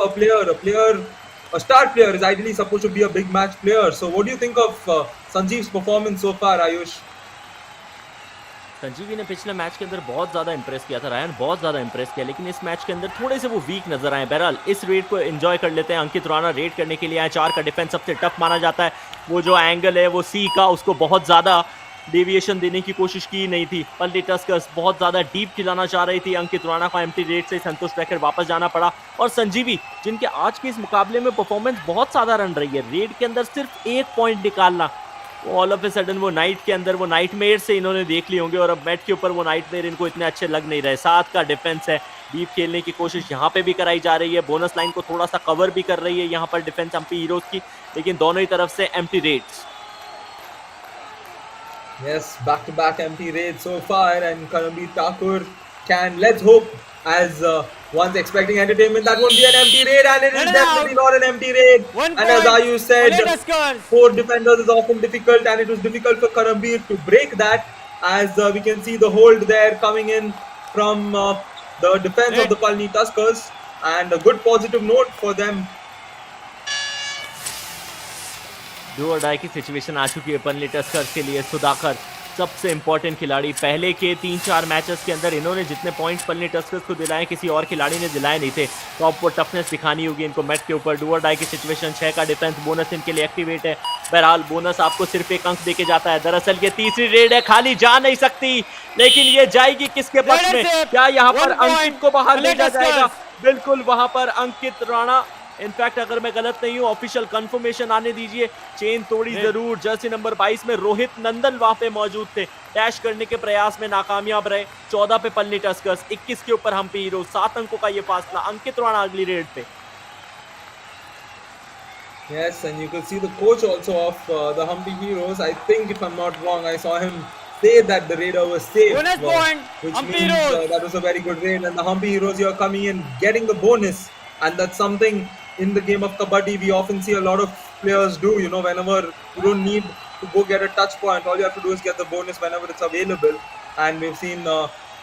a star player is ideally supposed to be a big match player. So what do you think of Sanjeev's performance so far, Ayush? संजीवी ने पिछले match के अंदर बहुत ज़्यादा Impress किया था Ryan, बहुत ज़्यादा इंप्रेस किया, लेकिन इस मैच के अंदर थोड़े से वो वीक नजर आए। बहरहाल इस रेड को एंजॉय कर लेते हैं। अंकित राणा रेड करने के लिए आए। 4 का डिफेंस सबसे टफ माना जाता है। वो जो एंगल है वो सी का, उसको बहुत ज़्यादा डेविएशन देने की कोशिश की नहीं थी। पलनी टस्कर्स बहुत ज़्यादा डीप खिलाना चाह रही थी। अंकित राणा को एम्प्टी रेड से संतुष्ट रहकर वापस जाना पड़ा। और संजीवी, जिनके आज के इस मुकाबले में परफॉर्मेंस बहुत साधारण रही है, रेड के अंदर सिर्फ 1 पॉइंट निकालना, ऑल ऑफ ए सडन वो नाइट के अंदर वो नाइटमेयर से इन्होंने देख लिए होंगे और अब मैट के ऊपर वो नाइटमेयर इनको इतने अच्छे लग नहीं रहे। 7 का डिफेंस है, डीप खेलने की कोशिश यहाँ पे भी कराई जा रही है। बोनस लाइन को थोड़ा सा कवर भी कर रही है यहाँ पर डिफेंस एम्पी हीरोज की, लेकिन दोनों ही तरफ से empty raids. Yes, back-to-back empty raids so far, and Karambir Thakur can, let's hope, as one's expecting entertainment, that won't be an empty raid, and it is definitely not an empty raid. And as Ayush said, 4 defenders is often difficult, and it was difficult for Karambir to break that, as we can see the hold there coming in from the defense of the Palani Tuskers, and a good positive note for them. Do और die की situation आ चुकी है Palani Tuskers के लिए। सुधाकर सबसे important खिलाड़ी, पहले के 3-4 मैचेस के अंदर इन्होंने जितने पॉइंट्स पलनी टस्कर्स को दिलाए किसी और खिलाड़ी ने दिलाए नहीं थे, तो अब वो टफनेस दिखानी होगी इनको मैट के ऊपर। डू और डाई की सिचुएशन, 6 का डिफेंस, बोनस इनके लिए एक्टिवेट है। बहरहाल बोनस आपको सिर्फ 1 अंक देके जाता है। दरअसल ये तीसरी रेड है, खाली जा नहीं सकती, लेकिन ये जाएगी किसके पक्ष में? क्या यहाँ पर अंकित को बाहर भेजा जाएगा? बिल्कुल वहां पर अंकित राणा, इनफैक्ट अगर मैं गलत नहीं हूँ ऑफिशियल कंफर्मेशन आने दीजिए, चेन तोड़ी जरूर। जर्सी नंबर 22 में रोहित नंदन वहां पे मौजूद थे, डैश करने के प्रयास में नाकामयाब रहे। 14 पे पलनी टस्कर्स, 21 के ऊपर हम्पी हीरोज, 7 अंकों का ये फासला। अंकित राणा अगली रेड पे। Yes, and you could see the coach also of the Hampi Heroes. I think, if I'm not wrong, I saw him say that the raider was safe, Bonus point, which Hampi means Heroes. that was a very good raid, and the Hampi Heroes here coming in, getting the bonus, and that's something in the game of Kabaddi we often see a lot of players do. You know, whenever you don't need to go get a touch point, all you have to do is get the bonus whenever it's available, and we've seen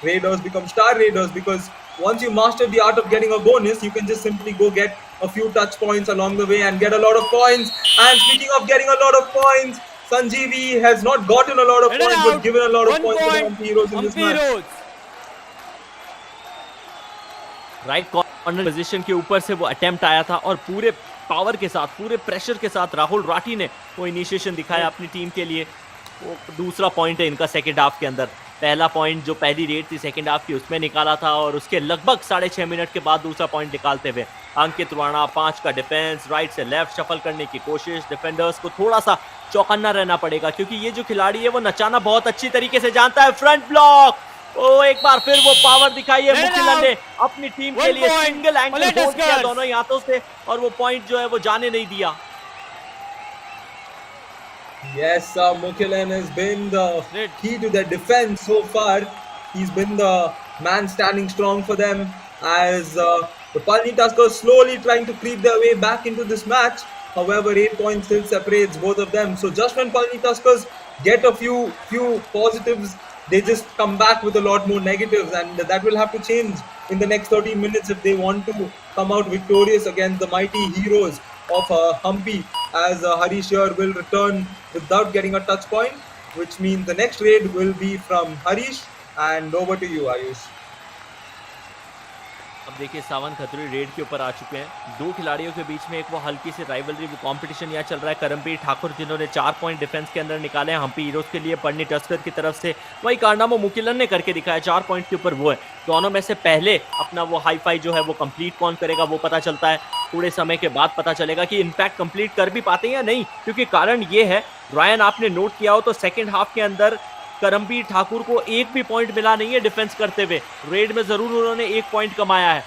raiders become star raiders because once you master the art of getting a bonus, you can just simply go get a few touch points along the way and get a lot of points. And speaking of getting a lot of points, Sanjeevi has not gotten a lot of Header points out. but given a lot of 1 points to the point, Hampi Heroes in this Hampi match. Heroes. Right corner position के ऊपर से वो attempt आया था और पूरे power के साथ, पूरे प्रेशर के साथ राहुल राठी ने वो इनिशिएशन दिखाया अपनी टीम के लिए। वो दूसरा पॉइंट है इनका सेकेंड हाफ के अंदर। पहला पॉइंट जो पहली रेड थी सेकेंड हाफ की उसमें निकाला था और उसके लगभग 6.5 मिनट के बाद दूसरा पॉइंट निकालते हुए अंकित राणा 5 का डिफेंस, राइट से लेफ्ट शफल करने की कोशिश। डिफेंडर्स को थोड़ा सा चौकन्ना रहना पड़ेगा क्योंकि ये जो खिलाड़ी है वो नचाना बहुत अच्छी तरीके से जानता है। फ्रंट ब्लॉक, ओ एक बार फिर वो पावर दिखाई है मुखिलन ने अपनी टीम के लिए। सिंगल एंगल होल्ड किया दोनों ही हाथों से और वो पॉइंट जो है वो जाने नहीं दिया। Yes, Mukhilan has been the key to their defense so far. He's been the man standing strong for them as the Palani Tuskers slowly trying to creep their way back into this match. However, 8 points still separates both of them. So just when Palani Tuskers get a few positives, they just come back with a lot more negatives, and that will have to change in the next 30 minutes if they want to come out victorious against the mighty heroes of Hampi, as Harish here will return without getting a touch point, which means the next raid will be from Harish. And over to you, Ayush. अब देखिए सावन Khatri red के ऊपर आ चुके हैं। दो खिलाड़ियों के बीच में एक वो हल्की सी राइवलरी, वो कंपटीशन यहाँ चल रहा है। करमवीर ठाकुर जिन्होंने 4 पॉइंट डिफेंस के अंदर निकाले हैं हम्पी हीरोज के लिए, पलनी टस्कर की तरफ से वही कारनामा मुखिलन ने करके दिखाया। 4 पॉइंट के ऊपर वो है। दोनों में से पहले अपना वो हाई फाई जो है वो कंप्लीट कौन करेगा वो पता चलता है। थोड़े समय के बाद पता चलेगा कि इनफैक्ट कंप्लीट कर भी पाते हैं या नहीं, क्योंकि कारण ये है रायन आपने नोट किया हो तो सेकेंड हाफ के अंदर करमवीर ठाकुर को एक भी पॉइंट मिला नहीं है डिफेंस करते हुए। रेड में जरूर उन्होंने 1 पॉइंट कमाया है।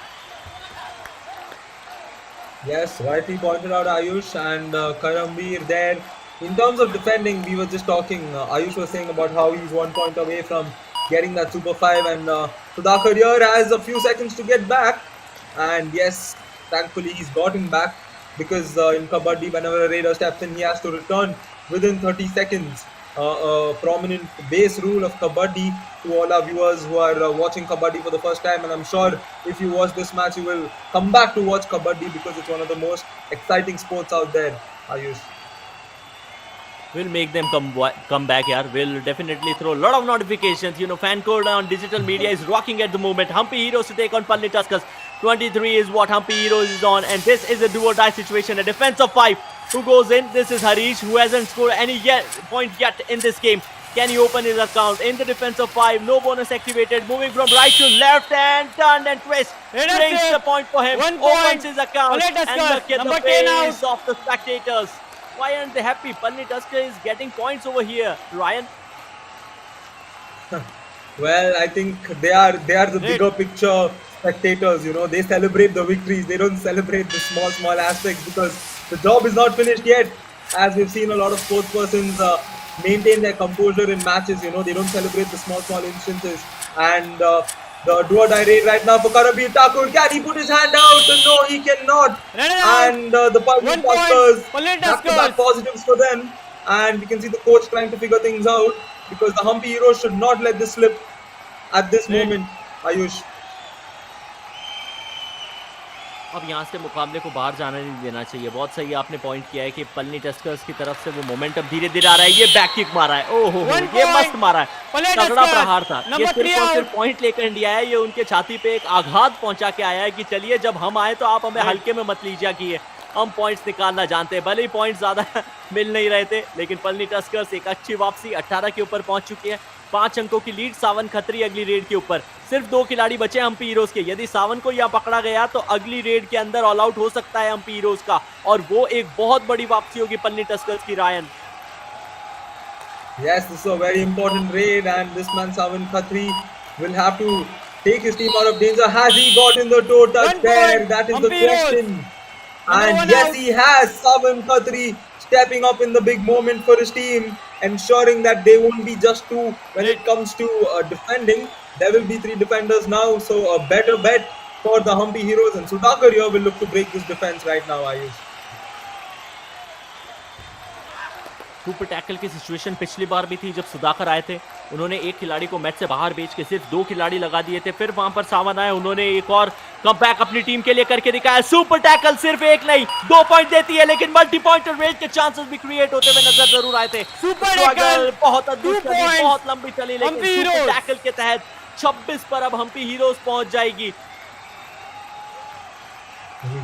Yes, rightly pointed out, Ayush, and Karamveer there. In terms of defending, we were just talking. Ayush was saying about how he's 1 point away from getting that Super 5, and Sudhakar here has a few seconds to get back. And yes, thankfully he's gotten back because in Kabaddi, whenever a raider steps in, he has to return within 30 seconds. A prominent base rule of Kabaddi to all our viewers who are watching Kabaddi for the first time, and I'm sure if you watch this match you will come back to watch Kabaddi because it's one of the most exciting sports out there. Ayush, We'll make them come back here. We'll definitely throw a lot of notifications. You know, fan code on digital media is rocking at the moment. Hampi Heroes to take on Palani Tuskers. 23 is what Hampi Heroes is on, and this is a do or die situation. A defense of 5. Who goes in? This is Harish, who hasn't scored any point yet in this game. Can he open his account? In the defense of 5, no bonus activated. Moving from right to left and turn and twist. Brings the point for him. Opens his account and look at the face of the spectators. Why aren't they happy? Palani Tuskers is getting points over here. Ryan? well, I think they are the bigger picture spectators. You know, they celebrate the victories. They don't celebrate the small aspects because the job is not finished yet. As we've seen a lot of sports persons maintain their composure in matches. You know, they don't celebrate the small instances. And the do or die raid right now for Karambir Thakur. Can he put his hand out? No, he cannot. And the Palani Tuskers, back-to-back positives for them. And we can see the coach trying to figure things out because the Hampi Heroes should not let this slip at this moment. Ayush. अब यहाँ से मुकाबले को बाहर जाने नहीं देना चाहिए। बहुत सही आपने पॉइंट किया है कि पलनी टस्कर्स की तरफ से वो मोमेंटम धीरे धीरे आ रहा है। ये बैक किक मारा है, ओहो ये मस्त मारा है, तगड़ा प्रहार था। ये सिर्फ और सिर्फ पॉइंट लेकर इंडिया है। ये उनके छाती पे एक आघात पहुंचा के आया है कि चलिए जब हम आए तो आप हमें हल्के में मत लीजिए कि हम पॉइंट्स निकालना जानते हैं। भले ही पॉइंट ज्यादा मिल नहीं रहे थे, लेकिन पलनी टस्कर्स एक अच्छी वापसी 18 के ऊपर पहुंच चुकी है। 5 अंकों की लीड सावन खत्री अगली रेड के ऊपर। सिर्फ 2 खिलाड़ी बचे हम्पी हीरोज के। यदि सावन को यहाँ पकड़ा गया तो अगली रेड के अंदर ऑल आउट हो सकता है हम्पी हीरोज का, और वो एक बहुत बड़ी वापसी होगी पलनी टस्कर्स की। Ryan, Yes, this is a very important raid, and this man Savan Khatri will have to take his team out of danger. Has he gotten the toe touch there? That is the question. And yes, he has. Savan Khatri stepping up in the big moment for his team. ensuring that they won't be just two when it comes to defending. There will be 3 defenders now, so a better bet for the Hampi Heroes, and Sudhakar here will look to break this defense right now, Ayush. Super tackle की situation पिछली बार भी थी जब सुधाकर आए थे, उन्होंने एक खिलाड़ी को मैच से बाहर भेज के सिर्फ 2 खिलाड़ी लगा दिए थे, फिर वहां पर सावन आए, उन्होंने एक और कमबैक अपनी टीम के लिए करके दिखाया। सुपर टैकल सिर्फ एक नहीं 2 पॉइंट देती है, लेकिन मल्टी पॉइंटर रेट के चांसेस भी क्रिएट होते हुए नजर जरूर आए थे। सुपर टैकल बहुत अद्भुत चली, बहुत लंबी चली, लेकिन सुपर टैकल के तहत 26 पर अब हम्पी हीरोज पहुंच जाएगी।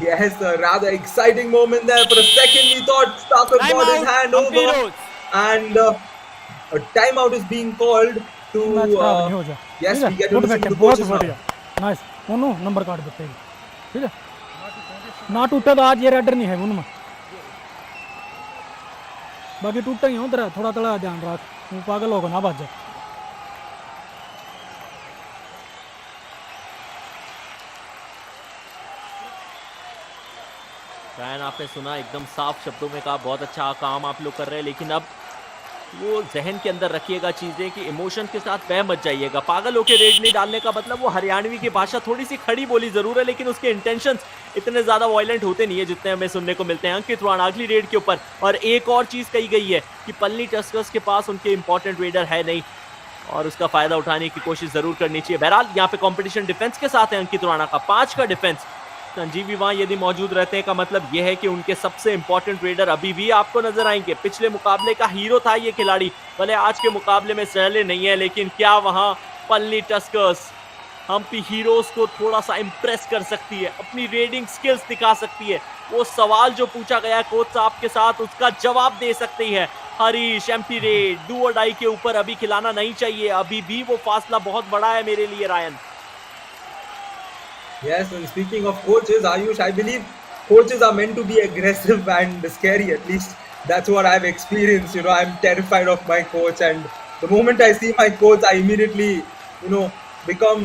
Yes, a rather exciting moment there. For a second, we thought Stakar got his hand over, and a timeout is being called to. Yes, we get to listen to the coaches now. Nice, उन्हों number काट देते हैं, ठीक है? ना टूटा तो आज ये रेडर नहीं है उनमें, बाकी टूटा ही हो तेरा, थोड़ा थोड़ा ध्यान रख, वो पागल होगा ना बात जा। रायन, आपने सुना, एकदम साफ शब्दों में कहा, बहुत अच्छा काम आप लोग कर रहे हैं, लेकिन अब वो जहन के अंदर रखिएगा चीज़ें कि इमोशन के साथ बह मत जाइएगा। पागल होकर रेड नहीं डालने का मतलब, वो हरियाणवी की भाषा थोड़ी सी खड़ी बोली ज़रूर है, लेकिन उसके इंटेंशंस इतने ज़्यादा वायलेंट होते नहीं है जितने हमें सुनने को मिलते हैं अंकित राणा अगली रेड के ऊपर। और एक और चीज़ कही गई है कि पलनी टस्कर्स के पास उनके इंपॉर्टेंट रेडर है नहीं, और उसका फ़ायदा उठाने की कोशिश ज़रूर करनी चाहिए। बहरहाल यहाँ पे कॉम्पिटिशन डिफेंस के साथ है अंकित राणा का, 5 का डिफेंस। संजीव भी वहाँ यदि मौजूद रहते हैं का मतलब यह है कि उनके सबसे इंपॉर्टेंट रेडर अभी भी आपको नजर आएंगे। पिछले मुकाबले का हीरो था ये खिलाड़ी, भले आज के मुकाबले में सहले नहीं है, लेकिन क्या वहाँ पलनी टस्कर्स हम्पी हीरोज को थोड़ा सा इम्प्रेस कर सकती है, अपनी रेडिंग स्किल्स दिखा सकती है। वो सवाल जो पूछा गया कोच साहब के साथ, उसका जवाब दे सकती है। हरीश एमपी रेड डू और डाई के ऊपर अभी खिलाना नहीं चाहिए, अभी भी वो फासला बहुत बड़ा है मेरे लिए Ryan. Yes, and speaking of coaches, Ayush, I believe coaches are meant to be aggressive and scary. At least that's what I've experienced. You know, I'm terrified of my coach, and the moment I see my coach, I immediately, become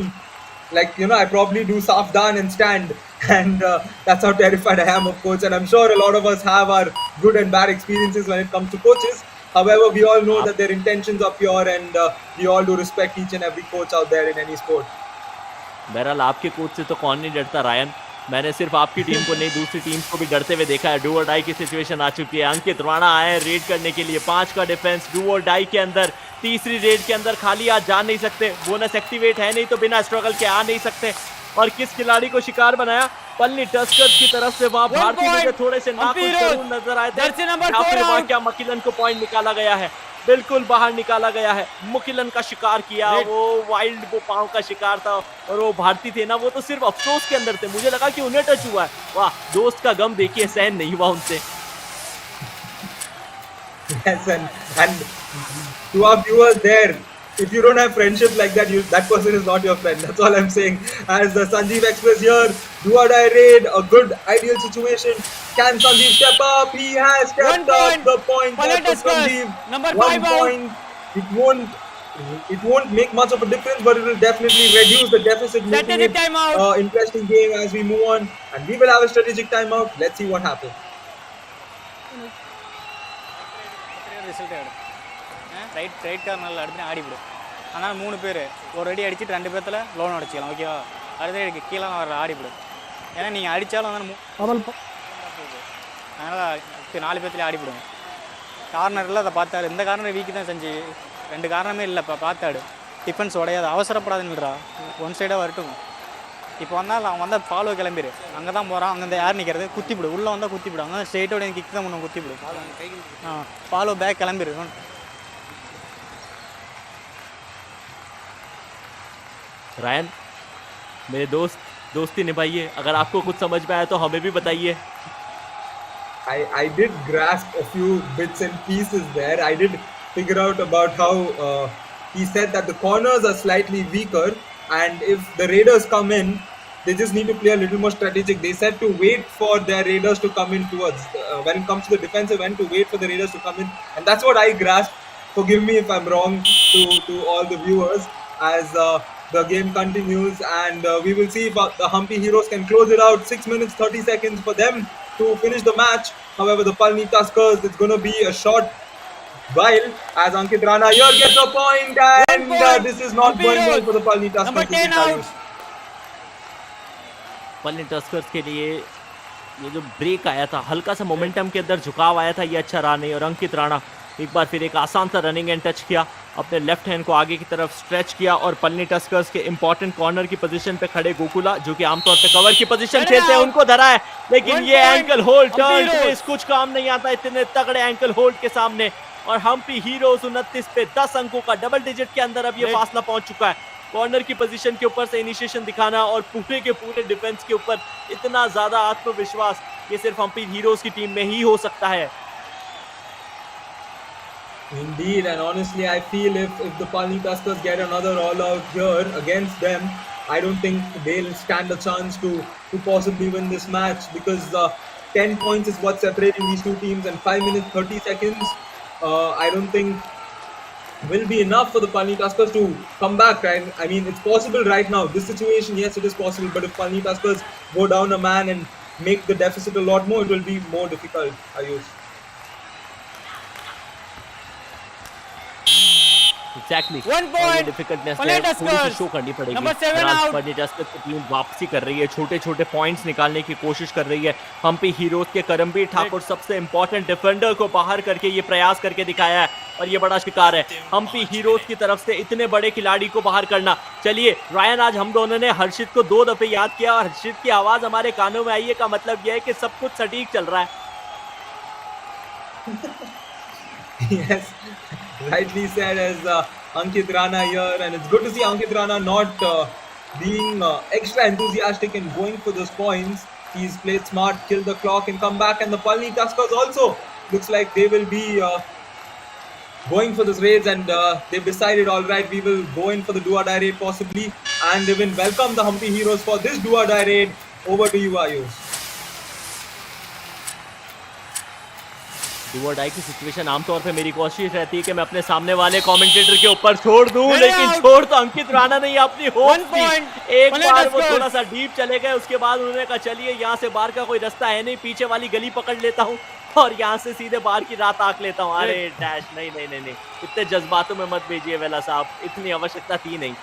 like, I probably do safdan and stand, and that's how terrified I am of coach. And I'm sure a lot of us have our good and bad experiences when it comes to coaches. However, we all know that their intentions are pure, and we all do respect each and every coach out there in any sport. बहरहाल आपके coach से तो कौन नहीं डरता Ryan, मैंने सिर्फ आपकी टीम को नहीं दूसरी टीम को भी डरते हुए देखा है। डू और डाई की सिचुएशन आ चुकी है, अंकित राणा आए रेड करने के लिए, 5 का डिफेंस डू और डाई के अंदर, तीसरी रेड के अंदर खाली आज जा नहीं सकते, बोनस एक्टिवेट है नहीं तो बिना स्ट्रगल के आ नहीं सकते। और किस खिलाड़ी को शिकार बनाया, पलनी टस्कर्स की तरफ से वहां भारतीय मुझे थोड़े से नाखुश जरूर नजर आए थे, क्या मकिलन को पॉइंट निकाला गया है, बिल्कुल बाहर निकाला गया है। मुकिलन का शिकार किया, वो वाइल्ड वो पांव का शिकार था, और वो भारतीय थे ना, वो तो सिर्फ अफसोस के अंदर थे, मुझे लगा कि उन्हें टच हुआ है। वाह, दोस्त का गम देखिए सहन नहीं हुआ उनसे। Yes, and to our viewers there, if you don't have friendship like that, that person is not your friend. That's all I'm saying. As the Sanjeev Express here, do or die raid, a good ideal situation. Can Sanjeev step up? He has stepped up. The point for Sanjeev. Number 1 point. It won't make much of a difference, but it will definitely reduce the deficit, making it interesting game as we move on. And we will have a strategic timeout. Let's see what happens. Right கார்னரில் அடுத்து ஆடிவிடும், ஆனால் 3 பேர் ஒரு அடி அடிச்சுட்டு 2 பேர்த்தில் loan அடிச்சிக்கலாம், ஓகேவா? அடுத்த கீழே வர ஆடிவிடும், ஏன்னா நீங்கள் அடித்தாலும் வந்து அதனால் 4 பேர்த்துலேயே ஆடிவிடுங்க. கார்னரில் அதை பார்த்தாடு, இந்த கார்னர் வீக்கு தான் செஞ்சு 2 காரணமே இல்லை, இப்போ பார்த்தாடு டிஃபென்ஸ் உடையாது, அவசரப்படாதுன்றா, ஒன் சைடாக வரட்டும். இப்போ வந்தால் அவன் வந்தால் ஃபாலோ கிளம்பிடு, அங்கே தான் போகிறான், அங்கே யார் நிற்கிறது, குத்திவிடு, உள்ளே வந்தால் குத்திவிடு, அங்கே ஸ்ட்ரெயிட்டோட கிக் தான் முன்னே குத்திவிடு, ஃபாலோ பேக் கிளம்பிடு. रायन, मेरे दोस्ती निभाइए, अगर आपको कुछ समझ में आया तो हमें भी बताइए। I did grasp a few bits and pieces there. I did figure out about how he said that the corners are slightly weaker, and if the raiders come in, they just need to play a little more strategic. They said to wait for their raiders to come in towards, when it comes to the defensive end, to wait for the raiders to come in, and that's what I grasped. Forgive me if I'm wrong to all the viewers, as the game continues, and we will see if the Hampi Heroes can close it out. 6 minutes 30 seconds for them to finish the match. However, the Palani Tuskers, it's going to be a short while as Ankit Rana here gets a point, and this is not Hampi going well Heroes. for the Palani Tuskers. Number 10 out. Palani Tuskers के लिए ये जो break आया था, हल्का सा momentum के अंदर झुकाव आया था, ये अच्छा रहा नहीं। और अंकित राणा एक बार फिर एक आसान सा रनिंग एंड टच किया, अपने लेफ्ट हैंड को आगे की तरफ स्ट्रेच किया और पलनी टस्कर्स के इंपॉर्टेंट कॉर्नर की पोजीशन पे खड़े गोकुला, जो कि आमतौर पे कवर की पोजीशन खेलते हैं, उनको धरा है। लेकिन ये एंकल होल्ड टर्न ट्विस्ट कुछ काम नहीं आता इतने तगड़े एंकल होल्ड के सामने। और हम्पी हीरोज 29 पे 10 अंकों का डबल डिजिट के अंदर अब ये फासला पहुंच चुका है। कॉर्नर की पोजीशन के ऊपर से इनिशिएशन दिखाना और पूरे के पूरे डिफेंस के ऊपर इतना ज्यादा आत्मविश्वास, ये सिर्फ हम्पी हीरोज की टीम में ही हो सकता है। Indeed, and honestly, I feel if the Palani Tuskers get another all-out here against them, I don't think they'll stand a chance to possibly win this match, because 10 points is what's separating these two teams, and 5 minutes 30 seconds, I don't think will be enough for the Palani Tuskers to come back. Right? I mean, it's possible right now. This situation, yes, it is possible, but if Palani Tuskers go down a man and make the deficit a lot more, it will be more difficult, Ayush. Exactly. 1 point. डिफिकल्टनेस Palani Tuskers. Show करनी पड़ेगी। Number 7 out. Palani Tuskers की team वापसी कर रही है, छोटे छोटे points निकालने की कोशिश कर रही है। हम्पी हीरोज के करमबीर ठाकुर सबसे इंपॉर्टेंट डिफेंडर को बाहर करके ये प्रयास करके दिखाया है, और ये बड़ा शिकार है हम्पी हीरोज की तरफ से इतने बड़े खिलाड़ी को बाहर करना। चलिए रायन, आज हम दोनों ने हर्षित को 2 दफे याद किया और हर्षित की आवाज हमारे कानों में आई है, का मतलब यह है कि सब कुछ सटीक चल रहा है। Yes, rightly said as Ankit Rana here, and it's good to see Ankit Rana not being extra enthusiastic and going for those points. He's played smart, killed the clock and come back, and the Palani Tuskers also looks like they will be going for this raid, and they've decided, all right, we will go in for the do-or-die raid possibly, and even welcome the Hampi Heroes for this do-or-die raid. Over to you, Ayush. Do और die की situation आमतौर पे मेरी कोशिश रहती है कि मैं अपने सामने वाले कमेंटेटर के ऊपर छोड़ दूं, लेकिन छोड़ तो अंकित राणा नहीं अपनी होप की। एक बार वो थोड़ा सा डीप चले गए, उसके बाद उन्होंने कहा चलिए यहाँ से बाहर का कोई रास्ता है नहीं, पीछे वाली गली पकड़ लेता हूँ और यहाँ से सीधे बाहर की रात आंक लेता हूँ। अरे डैश, नहीं नहीं नहीं नहीं, इतने जज्बातों में मत भेजिए वेला साहब, इतनी आवश्यकता थी नहीं।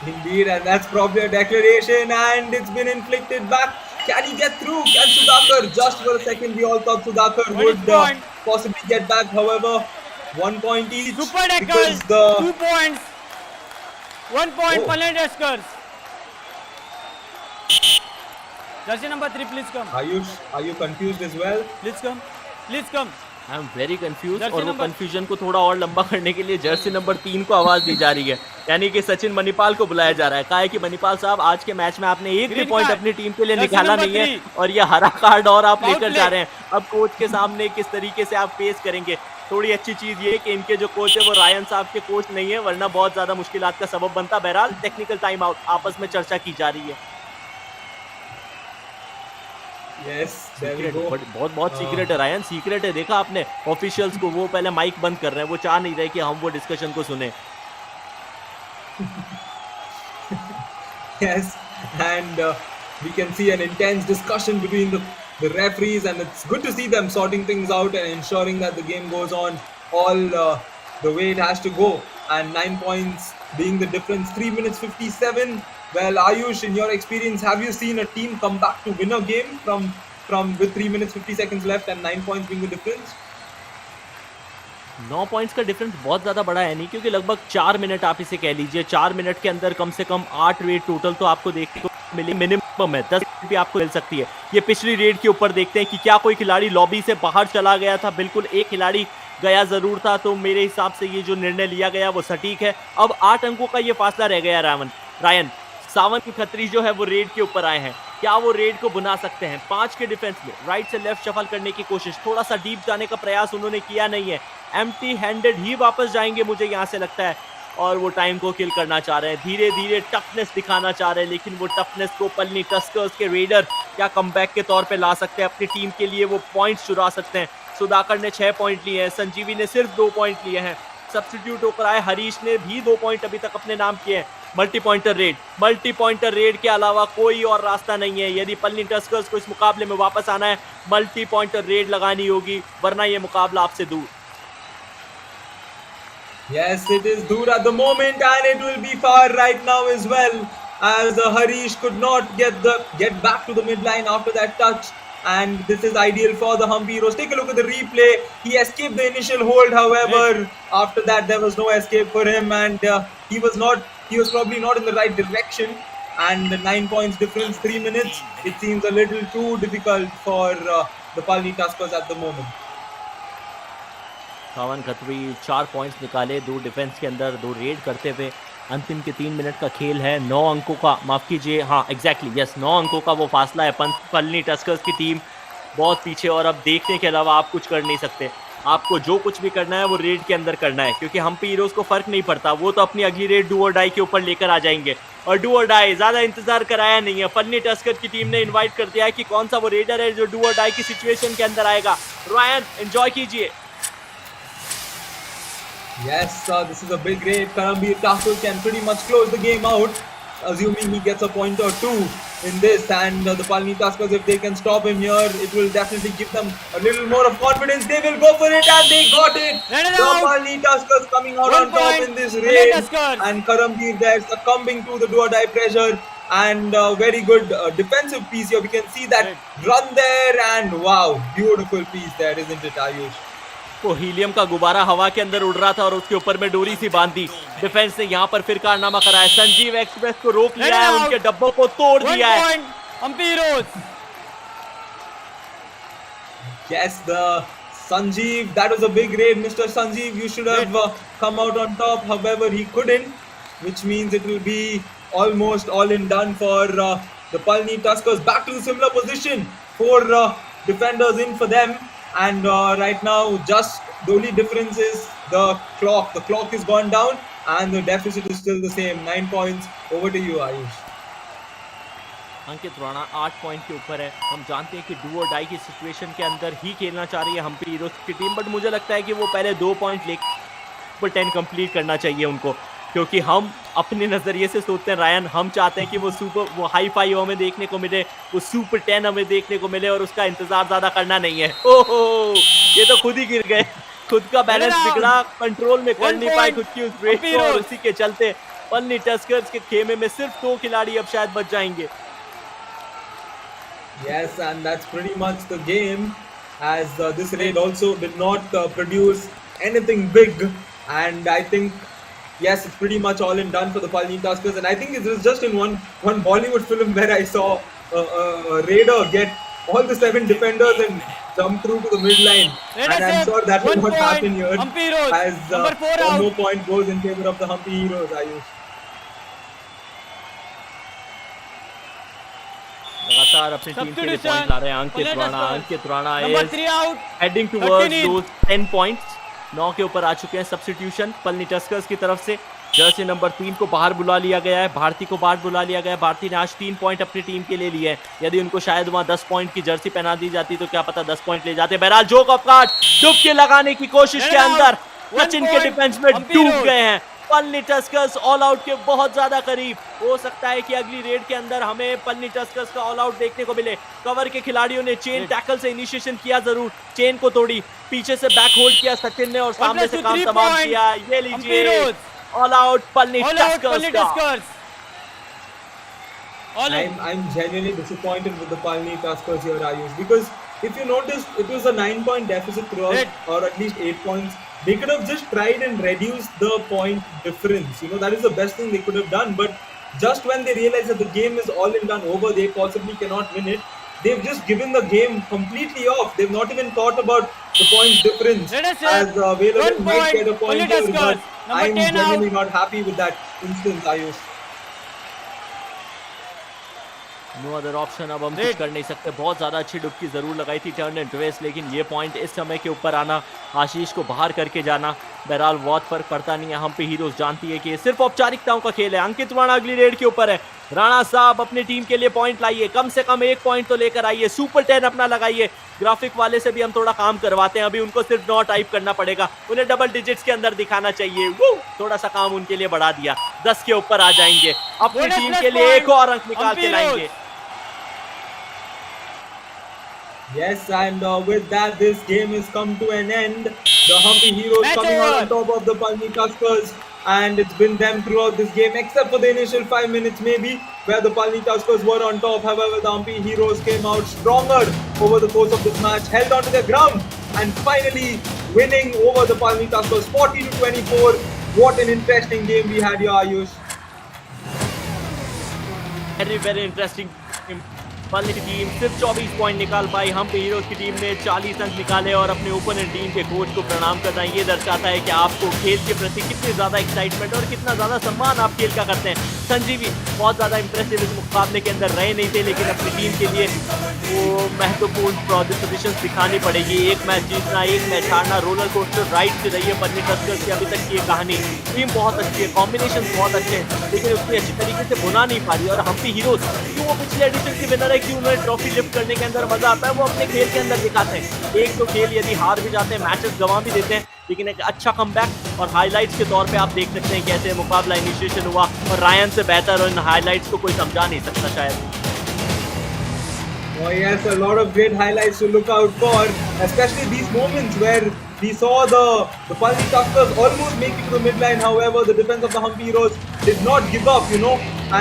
Indeed, and that's probably a declaration, and it's been inflicted back. Can he get through? Can Sudhakar? Just for a second, we all thought Sudhakar would possibly get back. However, 1 point each. Super Deckers, 2 points. 1 point, Palani Tuskers. Jersey number 3, please come. Ayush, are you confused as well? Please come. Please come. I am very confuse, Jersey और वो number- confusion को थोड़ा और लंबा करने के लिए Jersey number 3 को आवाज दी जा रही है, यानी कि सचिन मणिपाल को बुलाया जा रहा है। कहा है कि मणिपाल साहब, आज के मैच में आपने एक भी ग्रीन पॉइंट कार्ड। अपनी टीम के लिए जर्सी निकाला नंबर नहीं है, 3। और ये हरा कार्ड और आप आउट लेकर प्ले। जा रहे हैं। अब कोच के सामने किस तरीके से आप फेस करेंगे। थोड़ी अच्छी चीज ये कि इनके जो कोच है वो रायन साहब के कोच नहीं है, वरना बहुत ज्यादा मुश्किलात का सबब बनता। बहरहाल टेक्निकल टाइम आउट आपस में चर्चा की जा रही है। Yes, there we go. बहुत सीक्रेट है रायन, सीक्रेट है। देखा आपने ऑफिशियल्स को, वो पहले माइक बंद कर रहे हैं, वो चाह नहीं रहे कि हम वो डिस्कशन को सुने। Yes, and we can see an intense discussion between the referees, and it's good to see them sorting things out and ensuring that the game goes on all the way it has to go. And 9 points being the difference. 3 minutes 57. Well, Ayush, in your experience, have you seen a team come back to win a game from with 3 minutes 50 seconds left and 9 points being the difference? 9 points का difference बहुत ज़्यादा बड़ा है नहीं, क्योंकि लगभग 4 minute आप इसे कह लीजिए, 4 मिनट के अंदर कम से कम 8 रेड टोटल तो आपको देखने को मिली, मिनिमम है 10 भी आपको मिल सकती है। ये पिछली रेड के ऊपर देखते हैं कि क्या कोई खिलाड़ी लॉबी से बाहर चला गया था। बिल्कुल एक खिलाड़ी गया ज़रूर था, तो मेरे हिसाब से ये जो निर्णय लिया गया वो सटीक है। अब 8 अंकों का ये फासला रह गया रायन। सावन खत्री जो है वो रेड के ऊपर आए हैं, क्या वो रेड को बुना सकते हैं? 5 के डिफेंस में राइट से लेफ्ट शफल करने की कोशिश, थोड़ा सा डीप जाने का प्रयास उन्होंने किया नहीं है, एम्प्टी हैंडेड ही वापस जाएंगे मुझे यहाँ से लगता है, और वो टाइम को किल करना चाह रहे हैं, धीरे धीरे टफनेस दिखाना चाह रहे हैं। लेकिन वो टफनेस को पलनी टस्कर्स के रेडर क्या कमबैक के तौर पे ला सकते हैं, अपनी टीम के लिए वो पॉइंट्स चुरा सकते हैं। सुधाकर ने 6 पॉइंट लिए हैं, संजीवी ने सिर्फ 2 पॉइंट लिए हैं। सब्स्टिट्यूट होकर आए हरीश ने भी 2 पॉइंट अभी तक अपने नाम किए हैं। मल्टी पॉइंटर रेड के अलावा कोई और रास्ता नहीं है। यदि पलनी टस्कर्स को इस मुकाबले में वापस आना है, मल्टी पॉइंटर रेड लगानी होगी, वरना ये मुकाबला आपसे दूर। Yes, it is Dur at the moment, and it will be far right now as well, as Harish could not get back to the midline after that touch, and this is ideal for the Hampi Heroes. Take a look at the replay. He escaped the initial hold, however, after that there was no escape for him, and he was probably not in the right direction. And 9 points difference, 3 minutes. It seems a little too difficult for the Palani Tuskers at the moment. Sawan Khatri 4 points निकाले, 2 defence के अंदर, 2 red करते हुए। अंतिम के 3 minute का खेल है। 9 अंकों का, माफ़ कीजिए, हाँ एग्जैक्टली यस, 9 अंकों का वो फासला है। पलनी टस्कर्स की टीम बहुत पीछे, और अब देखने के अलावा आप कुछ कर नहीं सकते। आपको जो कुछ भी करना है वो रेड के अंदर करना है, क्योंकि हम्पी हीरोज़ को फ़र्क नहीं पड़ता, वो तो अपनी अगली रेड डू और डाई के ऊपर लेकर आ जाएंगे। और डू और डाई ज़्यादा इंतजार कराया नहीं है। पलनी टस्कर की टीम ने इन्वाइट कर दिया है कि कौन सा वो रेडर है जो डू और डाई की सिचुएशन के अंदर आएगा। रायन, एंजॉय कीजिए। Yes, this is a big raid. Karambir Tuskers can pretty much close the game out, assuming he gets a point or two in this. And the Palani Tuskers, if they can stop him here, it will definitely give them a little more of confidence. They will go for it, and they got it. The Palani Tuskers coming out on top in this raid, and Karambir there succumbing to the do-or-die pressure. And very good defensive piece here. We can see that run there, and wow, beautiful piece there, isn't it, Ayush? को helium का गुब्बारा हवा के अंदर उड़ रहा था और उसके ऊपर में डोरी सी बांधी। डिफेंस ने यहाँ पर फिर कारनामा करा है। संजीव एक्सप्रेस को रोक लिया है, उनके डब्बों को तोड़ दिया है। Hampi Heroes. Yes, the Sanjeev, that was a big raid. Mr. Sanjeev, you should have come out on top. However, he couldn't, which means it will be almost all in done for the Palani Tuskers. Back to the similar position. 4 defenders in for them. And right now, just the only difference is the clock. The clock is gone down, and the deficit is still the same. 9 points. Over to you, Ayush. Ankit Rana 8 point के ऊपर है। हम जानते हैं कि do और die की situation के अंदर ही खेलना चाह रही है हम्पी हीरोज़ की टीम, बट मुझे लगता है कि वो पहले 2 पॉइंट लेकर 10 कंप्लीट करना चाहिए उनको, क्योंकि हम अपने नज़रिए से सोचते हैं रायन, हम चाहते हैं कि वो हाई फाई हमें देखने को मिले, वो सुपर 10 हमें देखने को मिले, और उसका इंतजार ज़्यादा करना नहीं है। ओहो, ये तो खुद ही गिर गए, खुद का बैलेंस बिगड़ा, कंट्रोल में कर नहीं पाए खुद की उस ब्रेक को, और उसी के चलते पलनी टस्कर्स के खेमे में सिर्फ 2 खिलाड़ी अब शायद बच जाएंगे। Yes, and that's pretty much the game, as this raid also did not produce anything big, and I think yes, it's pretty much all in done for the Palani Tuskers. And I think it was just in one Bollywood film where I saw a raider get all the 7 defenders and jump through to the midline, and I'm sure that will not happen here, as one more point goes in favor of the Hampi Heroes. Ayush, लगातार अपनी team के लिए point ला रहे हैं अंकित Rana is heading towards those 10 points. 9 के ऊपर आ चुके हैं। सब्स्टिट्यूशन पलनी टस्कर्स की तरफ से जर्सी नंबर 3 को बाहर बुला लिया गया है, भारती को बाहर बुला लिया गया है। भारती ने आज 3 पॉइंट अपनी टीम के लिए लिए हैं। यदि उनको शायद वहां 10 पॉइंट की जर्सी पहना दी जाती तो क्या पता 10 पॉइंट ले जाते। बहरहाल जोक ऑफ कार्ड डुबकी लगाने की कोशिश के अंदर सचिन के डिफेंस में डूब गए हैं। पलनी टस्कर्स ऑल आउट के बहुत ज्यादा करीब। हो सकता है कि अगली रेड के अंदर हमें पलनी टस्कर्स का ऑल आउट देखने को मिले। कवर के खिलाड़ियों ने चेन टैकल से इनिशिएशन किया जरूर, चेन को तोड़ी, पीछे से बैक होल्ड किया सचिन ने और सामने से काम तमाम किया। ये लीजिए all out Palani Tuskers. I'm genuinely disappointed with the Palani Tuskers here, Ayush, because if you notice, it was a 9-point deficit throughout, or at least 8 points. They could have just tried and reduced the point difference. You know, that is the best thing they could have done. But just when they realize that the game is all in done over, they possibly cannot win it, they've just given the game completely off. They've not even thought about the point difference. As Veerans might get a point here, but I'm genuinely not happy with that instance, Ayush. No other option, अब हम कुछ कर नहीं सकते। बहुत ज़्यादा अच्छी डुबकी ज़रूर लगाई थी टर्न एंड ट्विस्ट, लेकिन ये पॉइंट इस समय के ऊपर आना, आशीष को बाहर करके जाना, बहरहाल बहुत फर्क पड़ता नहीं है। हम्पी हीरोज़ जानती है कि ये सिर्फ औपचारिकताओं का खेल है। अंकित राणा अगली रेड के ऊपर है, राणा साहब अपनी टीम के लिए पॉइंट लाइए, कम से कम 1 पॉइंट तो लेकर आइए, सुपर 10 अपना लगाइए। ग्राफिक वाले से भी हम थोड़ा काम करवाते हैं, अभी उनको सिर्फ 9 टाइप करना पड़ेगा, उन्हें डबल डिजिट्स के अंदर दिखाना चाहिए। थोड़ा सा काम उनके लिए बढ़ा दिया, 10 के ऊपर आ जाएंगे, अपनी टीम के लिए एक और अंक निकाल के लाएंगे। Yes, and with that, this game has come to an end. The Hampi Heroes coming out on top of the Palani Tuskers, and it's been them throughout this game, except for the initial 5 minutes maybe, where the Palani Tuskers were on top. However, the Hampi Heroes came out stronger over the course of this match, held onto their ground, and finally winning over the Palani Tuskers 40-24. What an interesting game we had here, Ayush. Very interesting. पालनी की team सिर्फ 24 point निकाल पाई, Hampi Heroes की team ने 40 अंक निकाले और अपने opponent team के कोच को प्रणाम करना ये दर्शाता है कि आपको खेल के प्रति कितनी ज़्यादा एक्साइटमेंट और कितना ज़्यादा सम्मान आप खेल का करते हैं। संजीवी बहुत ज़्यादा इंप्रेसिव इस मुकाबले के अंदर रहे नहीं थे, लेकिन अपनी टीम के लिए वो महत्वपूर्ण पोजीशन दिखानी पड़ेगी। एक मैच जीतना, एक मैच हारना, रोलर कोस्टर राइड से रही है पालनी टस्कर्स की अभी तक की ये कहानी। टीम बहुत अच्छी है, कॉम्बिनेशन बहुत अच्छे हैं, लेकिन उतनी अच्छी तरीके से बुना नहीं पा रही। और हम्पी हीरोज क्यों वो पिछले एडिशन की विनर है, क्यों उन्हें ट्रॉफी लिफ्ट करने के अंदर मजा आता है, वो अपने खेल के अंदर दिखाते हैं। एक तो खेल यदि हार भी जाते हैं, मैचेस गंवा भी देते हैं, लेकिन एक अच्छा कमबैक और हाइलाइट्स के तौर पे आप देख सकते हैं कैसे मुकाबला इनिशिएशन हुआ और रायन से बेहतर और इन हाइलाइट्स को कोई समझा नहीं सकता शायद। Oh yes, a lot of great highlights to look out for, especially these moments where we saw the Palani Tuskers almost make it to the midline. However, the defense of the Hampi Heroes did not give up,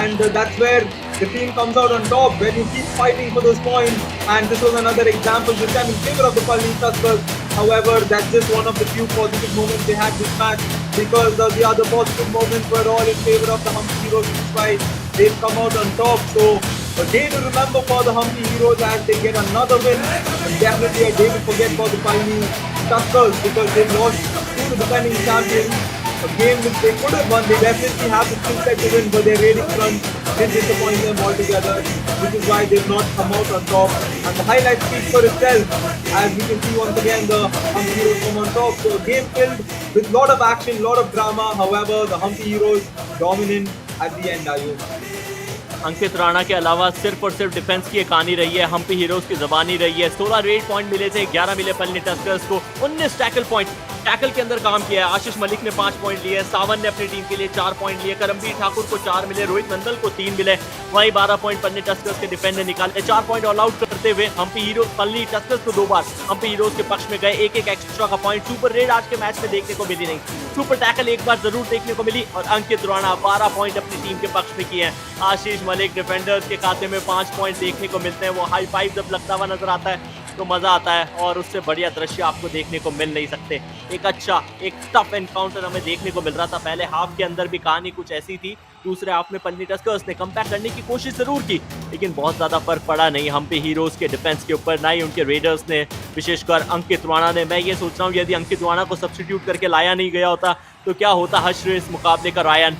and that's where the team comes out on top, when you keep fighting for those points. And this was another example, this time in favor of the Palani Tuskers. However, that's just one of the few positive moments they had this match, because the other positive moments were all in favor of the Hampi Heroes, which is why they've come out on top. So a day to remember for the Hampi Heroes as they get another win, and definitely a day to forget for the Palani Tuskers, because they lost to the defending champions, a game which they could have won. They definitely have the skill set to win, but their rating front did disappoint them altogether, which is why they've not come out on top. And the highlight speaks for itself, as we can see once again the Hampi Heroes come on top. So a game filled with lot of action, lot of drama. However, the Hampi Heroes dominant at the end, are you? अंकित राणा के अलावा सिर्फ और सिर्फ defence की कहानी रही है, Hampi Heroes की जबानी रही है। 16 रेड पॉइंट मिले थे, 11 मिले पालनी टस्कर्स को, 19 टैकल पॉइंट टैकल के अंदर काम किया है। आशीष मलिक ने 5 पॉइंट लिए, सावन ने अपनी टीम के लिए 4 पॉइंट लिए, करमवीर ठाकुर को 4 मिले, रोहित नंदल को 3 मिले, वहीं 12 पॉइंट पालनी टस्कर्स के डिफेंड ने निकाले। 4 पॉइंट ऑल आउट करते हुए हम्पी हीरोज पालनी टस्कर्स को 2 बार हम्पी हीरोज के पक्ष में गए, एक एक्स्ट्रा का पॉइंट। सुपर रेड आज के मैच में देखने को मिली नहीं, सुपर टैकल एक बार जरूर देखने को मिली, और अंकित राणा 12 पॉइंट अपनी टीम के पक्ष में किए हैं। आशीष मलिक डिफेंडर्स के खाते में 5 पॉइंट देखने को मिलते हैं, वो हाई फाइव जब लगता हुआ नजर आता है तो मजा आता है, और उससे बढ़िया दृश्य आपको देखने को मिल नहीं सकते। एक अच्छा, एक टफ एनकाउंटर हमें देखने को मिल रहा था। पहले हाफ के अंदर भी कहानी कुछ ऐसी थी, दूसरे हाफ में पालनी टस्कर्स ने कमबैक करने की कोशिश जरूर की, लेकिन बहुत ज्यादा फर्क पड़ा नहीं हम्पी हीरोज के डिफेंस के ऊपर, ना ही उनके रेडर्स ने, विशेषकर अंकित राणा ने। मैं ये सोच रहा हूँ यदि अंकित राणा को सब्स्टिट्यूट करके लाया नहीं गया होता तो क्या होता हश्र इस मुकाबले का Ryan.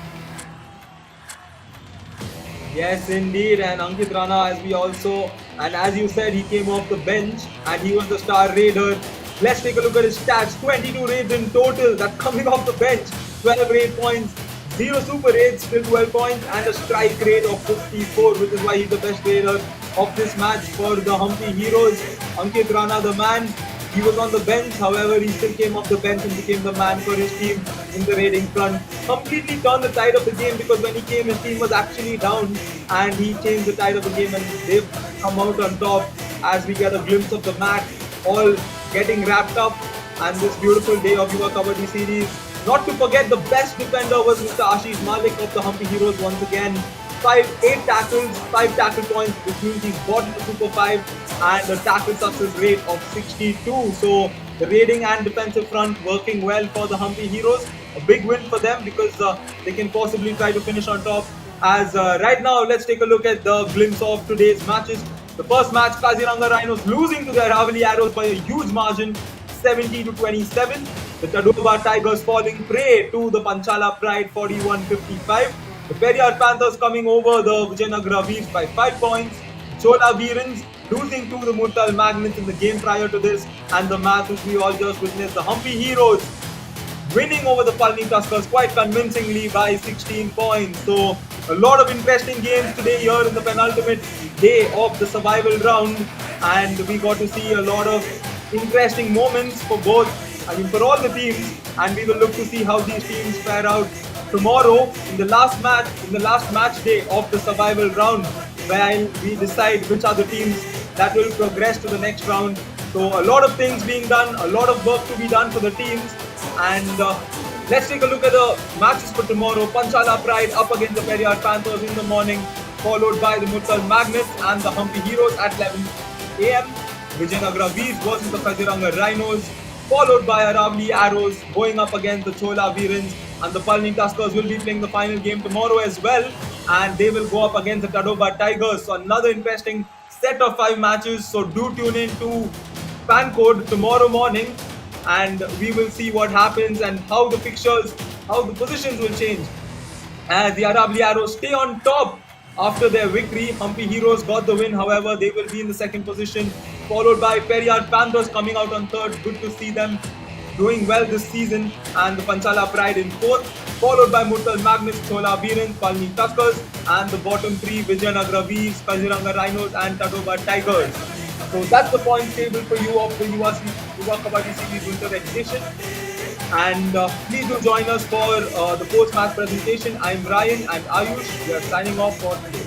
Yes, indeed, and Ankit Rana, as you said, he came off the bench and he was the star raider. Let's take a look at his stats. 22 raids in total. That's coming off the bench. 12 raid points, 0 super raids, still 12 points, and a strike rate of 54, which is why he's the best raider of this match for the Hampi Heroes. Ankit Rana, the man. He was on the bench, however, he still came off the bench and became the man for his team in the raiding front. Completely turned the tide of the game, because when he came, his team was actually down, and he changed the tide of the game, and they've come out on top as we get a glimpse of the match all getting wrapped up, and this beautiful day of Yuva Kabaddi series. Not to forget, the best defender was Mr. Ashish Malik of the Hampi Heroes once again. 8 tackles, 5 tackle points, which means he's got the Super 5 and a tackle success rate of 62. So the raiding and defensive front working well for the Hampi Heroes. A big win for them, because they can possibly try to finish on top. As right now, let's take a look at the glimpse of today's matches. The first match, Kaziranga Rhinos losing to the Aravalli Arrows by a huge margin, 70-27. The Tadoba Tigers falling prey to the Panchala Pride, 41-55. The Periyar Panthers coming over the Vijayanagara Veers by 5 points. Chola Veerans losing to the Murthal Magnets in the game prior to this, and the match which we all just witnessed, the Hampi Heroes winning over the Palani Tuskers quite convincingly by 16 points. So A lot of interesting games today here in the penultimate day of the survival round, and we got to see a lot of interesting moments for both, for all the teams, and we will look to see how these teams fare out tomorrow in the last match day of the survival round, where we decide which are the teams that will progress to the next round. So a lot of things being done, a lot of work to be done for the teams, and let's take a look at the matches for tomorrow. Panchala Pride up against the Periyar Panthers in the morning, followed by the Murthal Magnets and the Hampi Heroes at 11 AM. Vijayanagara Veers versus the Kaziranga Rhinos, followed by Aravalli Arrows going up against the Chola Veerans, and the Palani Tuskers will be playing the final game tomorrow as well, and they will go up against the Tadoba Tigers. So another interesting set of 5 matches. So do tune in to Fan Code tomorrow morning, and we will see what happens and how the positions will change. As the Aravalli Arrows stay on top after their victory. Hampi Heroes got the win, however, they will be in the second position, followed by Periyar Panthers coming out on third. Good to see them doing well this season, and the Panchala Pride in fourth, followed by Murthal Magnets, Chola Veerans, Palani Tuskers, and the bottom 3 Vijayanagara Veers, Kaziranga Rhinos and Tadoba Tigers. So that's the point table for you of the Yuva Kabaddi Series Winter Edition. And please do join us for the post-match presentation. I'm Ryan and Ayush. We are signing off for today.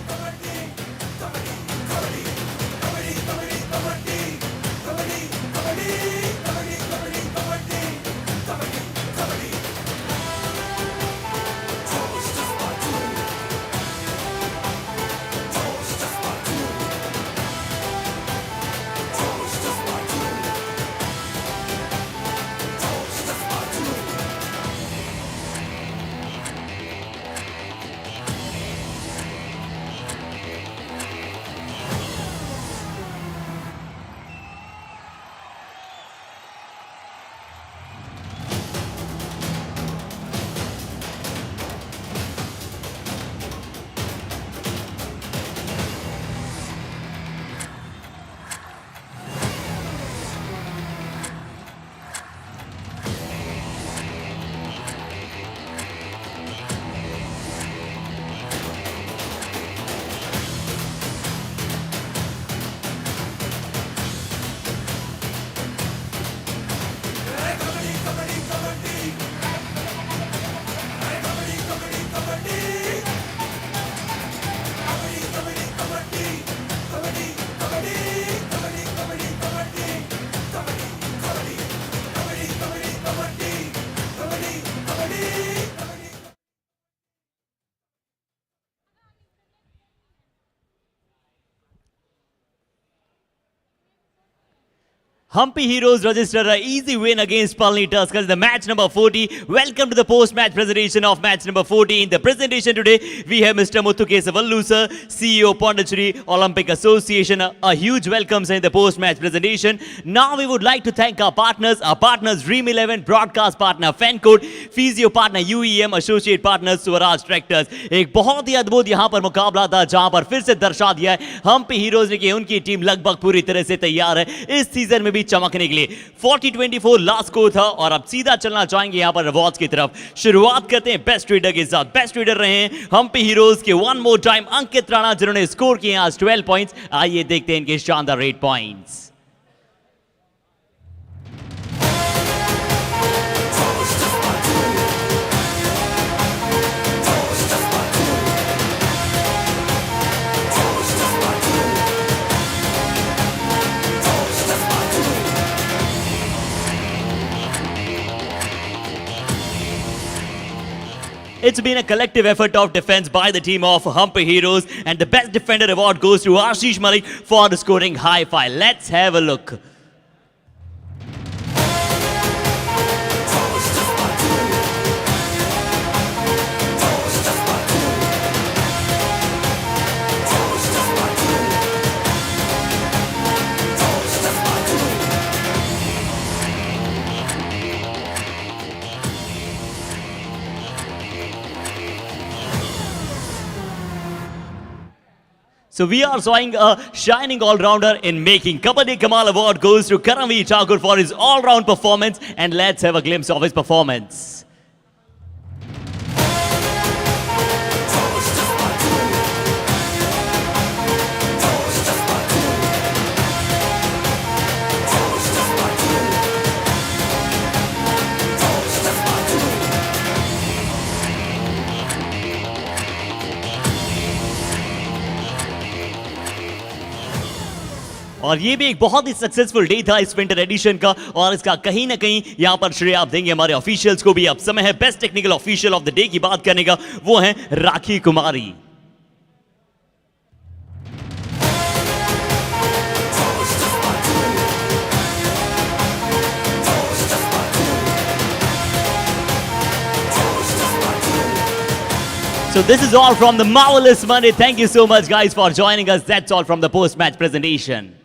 Hampi Heroes register an easy win against Palani Tuskers in the match number 40. Welcome to the post-match presentation of match number 40. In the presentation today, we have Mr. Muthukesavallu sir, CEO Pondicherry Olympic Association. A huge welcome sir in the post-match presentation. Now we would like to thank our partners Dream 11, broadcast partner Fancode, physio partner UEM, associate partners Swaraj Tractors. एक बहुत ही अद्भुत यहाँ पर मुकाबला था जहाँ पर फिर से दर्शा दिया है हम्पी हीरोज ने कि उनकी टीम लगभग पूरी तरह से तैयार है इस सीजन में भी चमकने के लिए। 40-24 लास्ट स्कोर था और अब सीधा चलना चाहेंगे यहाँ पर रिवॉर्ड्स की तरफ। शुरुआत करते हैं बेस्ट ट्रेडर के साथ। बेस्ट ट्रेडर रहे हैं हम्पी हीरोज के वन मोर टाइम अंकित राणा, जिन्होंने स्कोर किए आज 12 पॉइंट्स। आइए देखते हैं इनके शानदार 8 points. It's been a collective effort of defense by the team of Hampi Heroes, and the best defender award goes to Ashish Malik for scoring high five. Let's have a look. So we are showing a shining all-rounder in making. Kabaddi Kamal Award goes to Karamveer Thakur for his all-round performance, and let's have a glimpse of his performance. और ये भी एक बहुत ही successful day था इस winter addition का, और इसका कहीं ना कहीं यहाँ पर श्रेय आप देंगे हमारे ऑफिशियल्स को भी। अब समय है best technical official of the day की बात करने का, वो है राखी कुमारी। So this is all from the Marvelous Monday. Thank you so much guys for joining us. That's all from the post-match presentation.